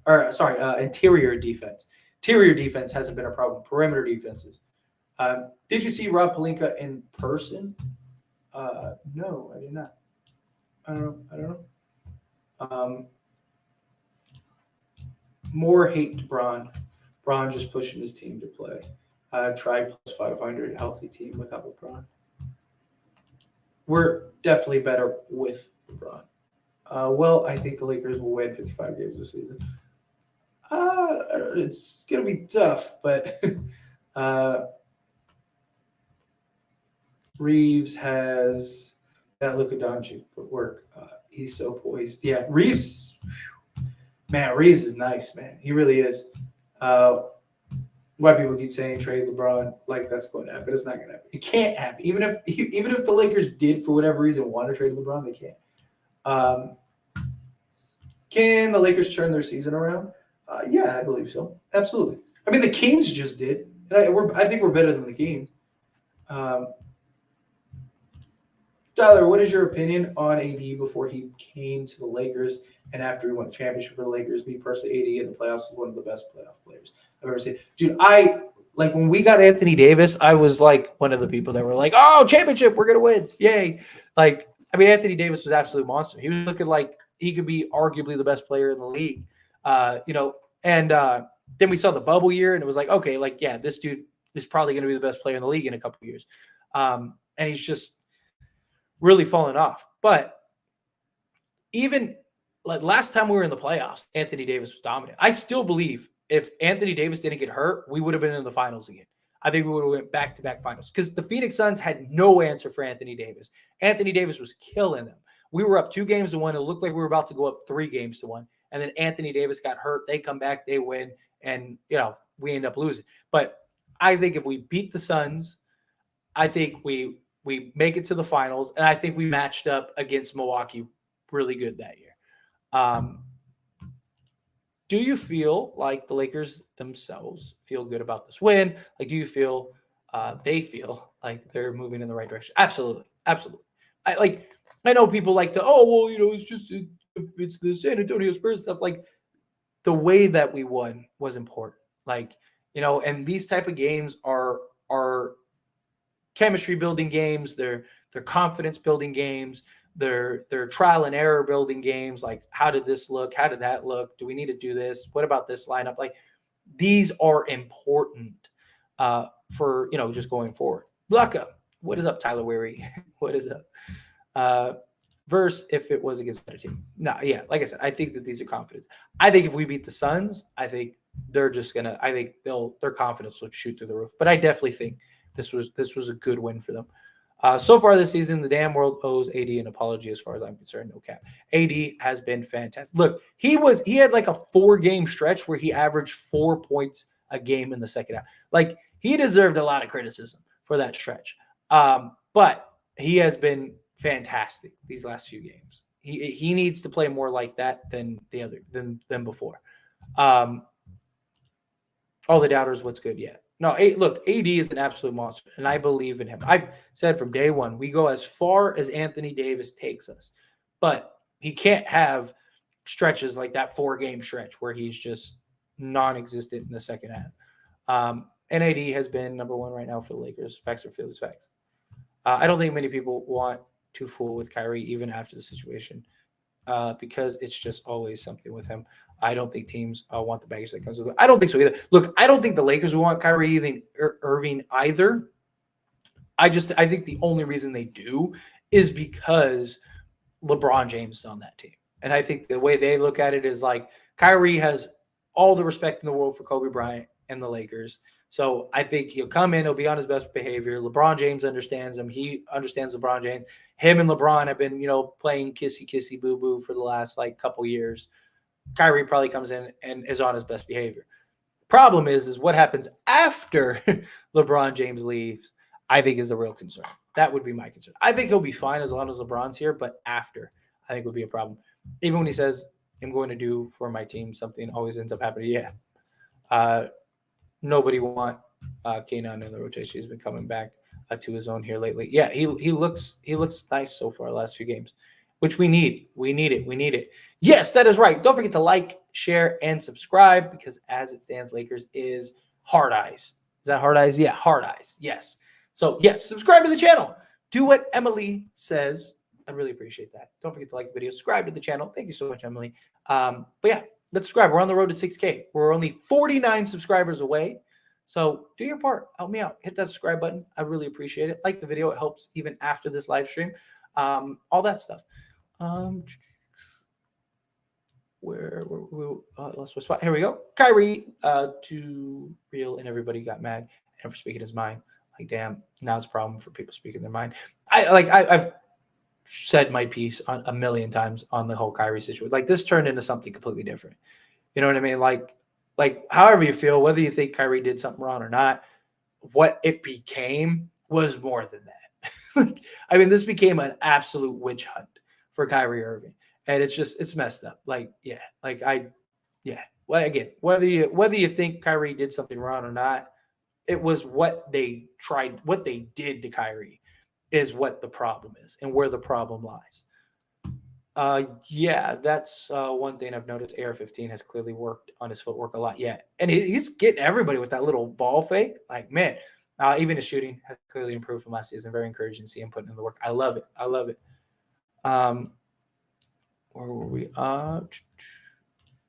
interior defense. Interior defense hasn't been a problem. Perimeter defenses. Did you see Rob Pelinka in person? No, I did not. I don't know. More hate to Braun. Braun just pushing his team to play. Try plus 500, healthy team without LeBron. We're definitely better with LeBron. Well, I think the Lakers will win 55 games this season. It's going to be tough, but uh, Reeves has that Luka Doncic footwork. He's so poised. Yeah, Reeves, man, Reeves is nice, man. He really is. Uh, why people keep saying trade LeBron, like that's going to happen. It's not going to happen. It can't happen. Even if the Lakers did for whatever reason want to trade LeBron, they can't. Um, can the Lakers turn their season around? Yeah, I believe so. Absolutely. I mean, the Kings just did, and I think we're better than the Kings. Um, Tyler, what is your opinion on AD before he came to the Lakers and after he won a championship for the Lakers? Me personally, AD in the playoffs is one of the best playoff players I've ever seen. Dude, I like when we got Anthony Davis, I was like one of the people that were like, "Oh, championship, we're gonna win, yay!" Like, I mean, Anthony Davis was absolute monster. He was looking like he could be arguably the best player in the league. And then we saw the bubble year, and it was like, okay, like yeah, this dude is probably going to be the best player in the league in a couple of years. And he's just really fallen off. But even like last time we were in the playoffs, Anthony Davis was dominant. I still believe if Anthony Davis didn't get hurt, we would have been in the finals again. I think we would have went back-to-back finals because the Phoenix Suns had no answer for Anthony Davis. Anthony Davis was killing them. We were up 2-1. It looked like we were about to go up 3-1. And then Anthony Davis got hurt. They come back, they win, and we end up losing. But I think if we beat the Suns, I think we make it to the finals, and I think we matched up against Milwaukee really good that year. Do you feel like the Lakers themselves feel good about this win? Like, do you feel they feel like they're moving in the right direction? Absolutely, absolutely. I know people like to, it's the San Antonio Spurs stuff. Like the way that we won was important. Like and these type of games are chemistry building games. They're confidence building games. They're trial and error building games. Like, how did this look? How did that look? Do we need to do this? What about this lineup? Like, these are important for just going forward. Blanca, what is up, Tyler Weary? What is up? Verse if it was against another team. No, yeah, like I said, I think that these are confidence. I think if we beat the Suns, I think they're just gonna. I think their confidence will shoot through the roof. But I definitely think this was a good win for them. So far this season, the damn world owes AD an apology as far as I'm concerned. No cap. AD has been fantastic. Look, he had like a 4-game stretch where he averaged 4 points a game in the second half. Like, he deserved a lot of criticism for that stretch. But he has been fantastic these last few games. He needs to play more like that than before. All the doubters, what's good yet? No, look, AD is an absolute monster, and I believe in him. I've said from day one, we go as far as Anthony Davis takes us, but he can't have stretches like that 4-game stretch where he's just non-existent in the second half. And AD has been number one right now for the Lakers. Facts are feelings, facts. I don't think many people want to fool with Kyrie even after the situation. because it's just always something with him. I don't think teams want the baggage that comes with it. I don't think so either. Look, I don't think the Lakers would want Kyrie Irving either. I think the only reason they do is because LeBron James is on that team. And I think the way they look at it is like Kyrie has all the respect in the world for Kobe Bryant and the Lakers. So I think he'll come in, he'll be on his best behavior. LeBron James understands him. He understands LeBron James. Him and LeBron have been, playing kissy kissy boo boo for the last like couple years. Kyrie probably comes in and is on his best behavior. Problem is what happens after LeBron James leaves, I think is the real concern. That would be my concern. I think he'll be fine as long as LeBron's here, but after, I think would be a problem. Even when he says, I'm going to do for my team, something always ends up happening. Yeah. Nobody want Keenan in the rotation. He's been coming back to his own here lately. Yeah, he looks nice so far the last few games, which we need. We need it. We need it. Yes, that is right. Don't forget to like, share, and subscribe because as it stands, Lakers is hard eyes. Is that hard eyes? Yeah, hard eyes. Yes. So yes, subscribe to the channel. Do what Emily says. I really appreciate that. Don't forget to like the video, subscribe to the channel. Thank you so much, Emily. But yeah, let's subscribe. We're on the road to 6K. We're only 49 subscribers away. So do your part. Help me out. Hit that subscribe button. I really appreciate it. Like the video. It helps even after this live stream. All that stuff. Where we lost my spot. Here we go. Kyrie to real and everybody got mad and for speaking his mind. Like, damn, now it's a problem for people speaking their mind. I've said my piece on a million times on the whole Kyrie situation. Like this turned into something completely different. You know what I mean? Like however you feel, whether you think Kyrie did something wrong or not, what it became was more than that. I mean, this became an absolute witch hunt for Kyrie Irving. And it's messed up. Like, yeah, Well, again, whether you think Kyrie did something wrong or not, it was what they did to Kyrie is what the problem is and where the problem lies. Yeah, that's one thing I've noticed. AR-15 has clearly worked on his footwork a lot. Yeah, and he's getting everybody with that little ball fake. Like, man, even his shooting has clearly improved from last season. Very encouraging to see him putting in the work. I love it. I love it. Where were we?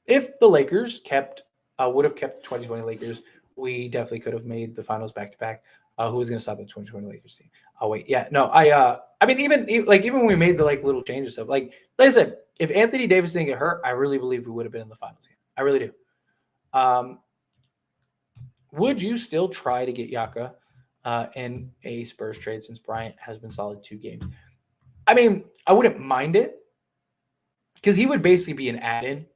If the Lakers would have kept the 2020 Lakers, we definitely could have made the finals back to back. Who was going to stop the 2020 Lakers team? Oh wait, yeah, no, I mean, even when we made the like little changes stuff, like I said, if Anthony Davis didn't get hurt, I really believe we would have been in the finals game. I really do. Would you still try to get Yaka in a Spurs trade since Bryant has been solid 2 games? I mean, I wouldn't mind it because he would basically be an add-in.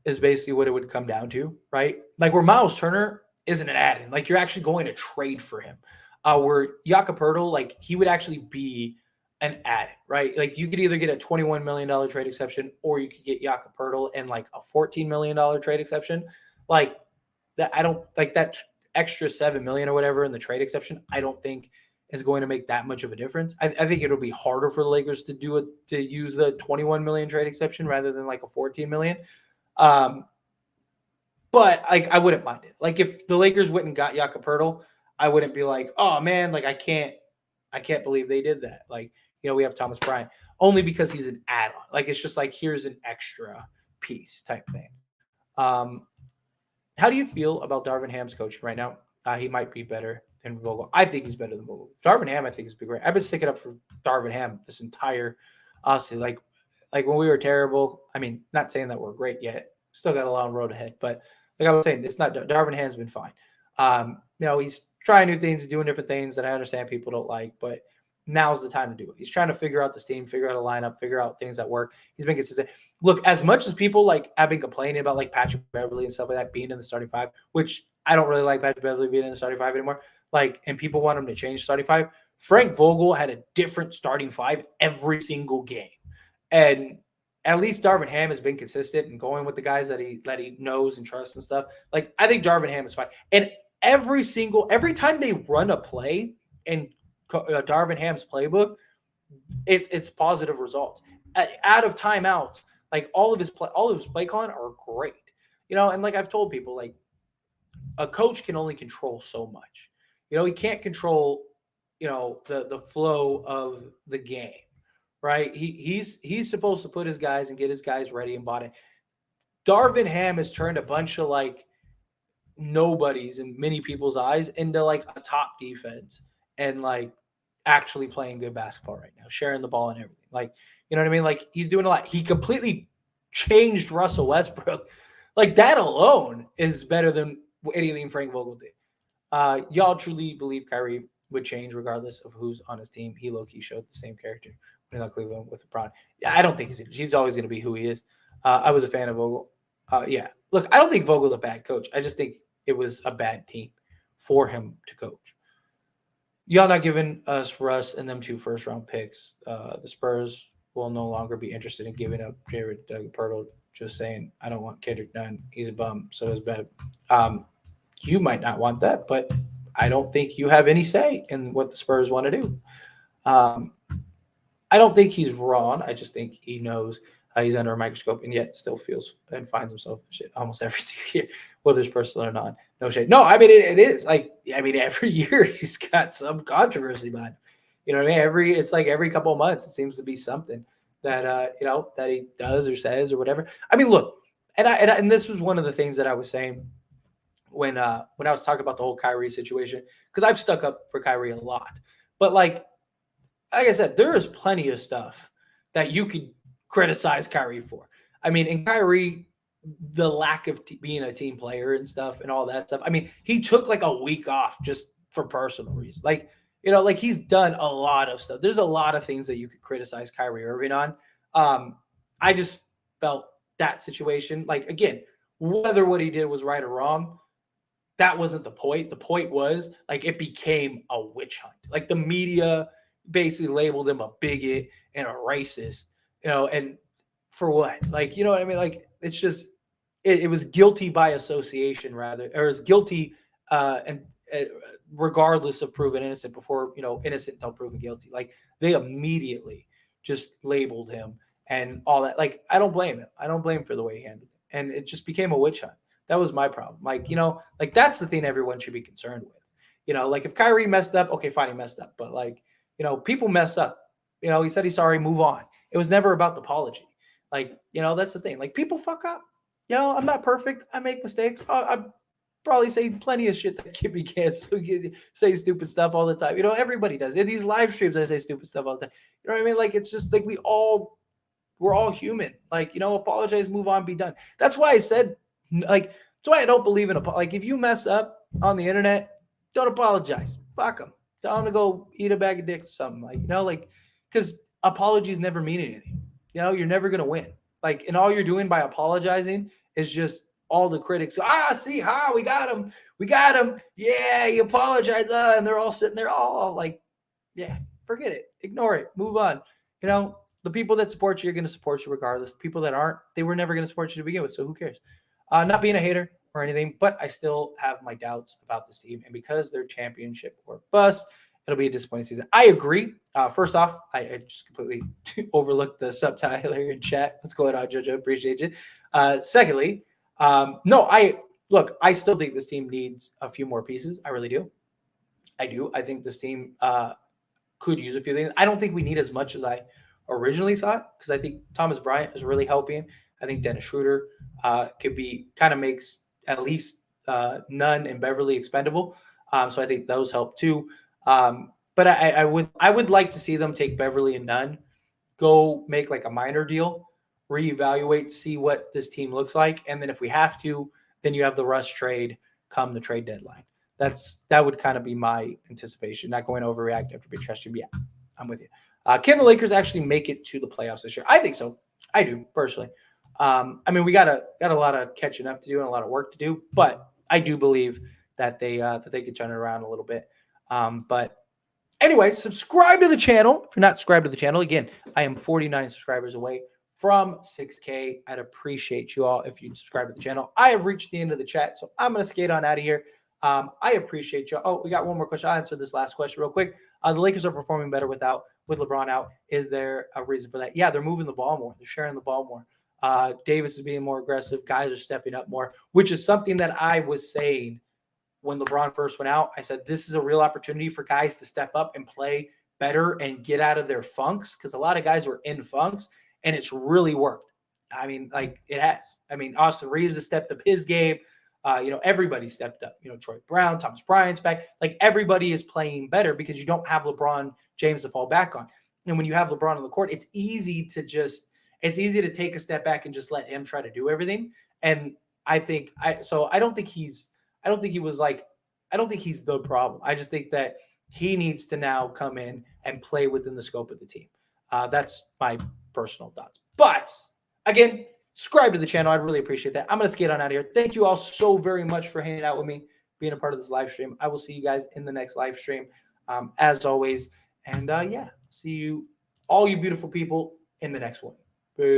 Is basically what it would come down to, right? Like where Miles Turner isn't an add-in, like you're actually going to trade for him. Where Jakob Poeltl, like he would actually be an add-in, right? Like you could either get a $21 million trade exception or you could get Jakob Poeltl and like a $14 million trade exception. Like that, I don't like that extra $7 million or whatever in the trade exception. I don't think is going to make that much of a difference. I think it'll be harder for the Lakers to do it to use the 21 million trade exception rather than like a 14 million. But like I wouldn't mind it. Like if the Lakers went and got Jakob Poeltl, I wouldn't be like, oh man, like I can't believe they did that. Like, we have Thomas Bryant only because he's an add-on. Like it's just like here's an extra piece type thing. How do you feel about Darvin Ham's coaching right now? He might be better than Vogel. I think he's better than Vogel. Darvin Ham, I think, has been great. I've been sticking up for Darvin Ham this entire honestly, like when we were terrible. I mean, not saying that we're great yet. Still got a long road ahead. But like I was saying, it's not Darvin Ham's been fine. He's trying new things, doing different things that I understand people don't like, but now's the time to do it. He's trying to figure out the team, figure out a lineup, figure out things that work. He's been consistent. Look, as much as people like have been complaining about like Patrick Beverley and stuff like that being in the starting 5, which I don't really like Patrick Beverley being in the starting 5 anymore. Like, and people want him to change starting 5. Frank Vogel had a different starting 5 every single game. And at least Darvin Ham has been consistent and going with the guys that he knows and trusts and stuff. Like, I think Darvin Ham is fine. And every time they run a play in Darvin Ham's playbook, it's positive results. Out of timeouts, like all of his play calling are great. And like I've told people, like a coach can only control so much. He can't control, the flow of the game. right? He's supposed to put his guys and get his guys ready and bought it. Darvin Ham has turned a bunch of like nobodies in many people's eyes into like a top defense and like actually playing good basketball right now, sharing the ball and everything. Like, you know what I mean? Like he's doing a lot. He completely changed Russell Westbrook. Like that alone is better than anything Frank Vogel did. Y'all truly believe Kyrie would change regardless of who's on his team. He low key showed the same character when he got Cleveland with LeBron. Yeah, I don't think he's always going to be who he is. I was a fan of Vogel. Yeah, look, I don't think Vogel's a bad coach. I just think it was a bad team for him to coach. Y'all not giving us Russ and them 2 first-round picks. The Spurs will no longer be interested in giving up Jared Pirtle. Just saying, I don't want Kendrick Nunn. He's a bum. So is Bev. You might not want that, but I don't think you have any say in what the Spurs want to do. Um, I don't think he's wrong. I just think he knows he's under a microscope and yet still feels and finds himself shit almost every year, whether it's personal or not. No shade. No, I mean it is like every year he's got some controversy behind him. You know what I mean? It's like every couple of months it seems to be something that that he does or says or whatever. I mean, look, and this was one of the things that I was saying when I was talking about the whole Kyrie situation because I've stuck up for Kyrie a lot, but like I said, there is plenty of stuff that you could criticize Kyrie for. I mean, and Kyrie, the lack of being a team player and stuff and all that stuff. I mean, he took like a week off just for personal reasons. Like, like he's done a lot of stuff. There's a lot of things that you could criticize Kyrie Irving on. I just felt that situation, like, again, whether what he did was right or wrong, that wasn't the point. The point was like it became a witch hunt. Like the media basically labeled him a bigot and a racist, and for what? Like, you know what I mean? Like it's just it was guilty by association rather, or is guilty and regardless of proven innocent before innocent until proven guilty. Like they immediately just labeled him and all that. Like I don't blame him. I don't blame him for the way he handled it, and it just became a witch hunt. That was my problem. Like, like that's the thing everyone should be concerned with. Like if Kyrie messed up, okay, fine, he messed up. But like, people mess up. He said he's sorry, move on. It was never about the apology. Like, that's the thing. Like people fuck up. I'm not perfect. I make mistakes. I probably say plenty of shit that can be canceled. Say stupid stuff all the time. Everybody does. In these live streams, I say stupid stuff all the time. You know what I mean? Like it's just like we're all human. Like, apologize, move on, be done. That's why I said, like, that's why I don't believe in like if you mess up on the internet, don't apologize. Fuck them. Tell them to go eat a bag of dicks or something. Like, because apologies never mean anything. You're never gonna win. Like, and all you're doing by apologizing is just all the critics. See, we got him. We got him. Yeah, he apologized. And they're all sitting there, all like, yeah, forget it. Ignore it. Move on. The people that support you are going to support you regardless. The people that aren't, they were never going to support you to begin with. So who cares? Not being a hater or anything, but I still have my doubts about this team. And because they're championship or bust, it'll be a disappointing season. I agree. First off, I just completely overlooked the subtitle here in chat. What's going on, Jojo? Appreciate you. Secondly, no, I still think this team needs a few more pieces. I really do. I do. I think this team could use a few things. I don't think we need as much as I originally thought because I think Thomas Bryant is really helping. I think Dennis Schroeder could be kind of makes at least Nunn and Beverly expendable. So I think those help too. But I would like to see them take Beverly and Nunn, go make like a minor deal, reevaluate, see what this team looks like, and then if we have to, then you have the Russ trade come the trade deadline. That would kind of be my anticipation. Not going to overreact after being trusted. Yeah, I'm with you. Can the Lakers actually make it to the playoffs this year? I think so. I do personally. I mean, we got a lot of catching up to do and a lot of work to do, but I do believe that they could turn it around a little bit. But anyway, subscribe to the channel. If you're not subscribed to the channel, again, I am 49 subscribers away from 6K. I'd appreciate you all if you subscribe to the channel. I have reached the end of the chat, so I'm going to skate on out of here. I appreciate you. Oh, we got one more question. I'll answer this last question real quick. The Lakers are performing better with LeBron out. Is there a reason for that? Yeah, they're moving the ball more. They're sharing the ball more. Davis is being more aggressive. Guys are stepping up more, which is something that I was saying when LeBron first went out. I said, this is a real opportunity for guys to step up and play better and get out of their funks, because a lot of guys were in funks and it's really worked. I mean, like it has. I mean, Austin Reeves has stepped up his game. Everybody stepped up. Troy Brown, Thomas Bryant's back. Like everybody is playing better because you don't have LeBron James to fall back on. And when you have LeBron on the court, it's easy to take a step back and just let him try to do everything. And I don't think he's the problem. I just think that he needs to now come in and play within the scope of the team. That's my personal thoughts. But again, subscribe to the channel. I'd really appreciate that. I'm going to skate on out of here. Thank you all so very much for hanging out with me, being a part of this live stream. I will see you guys in the next live stream, as always. And see you, all you beautiful people, in the next one.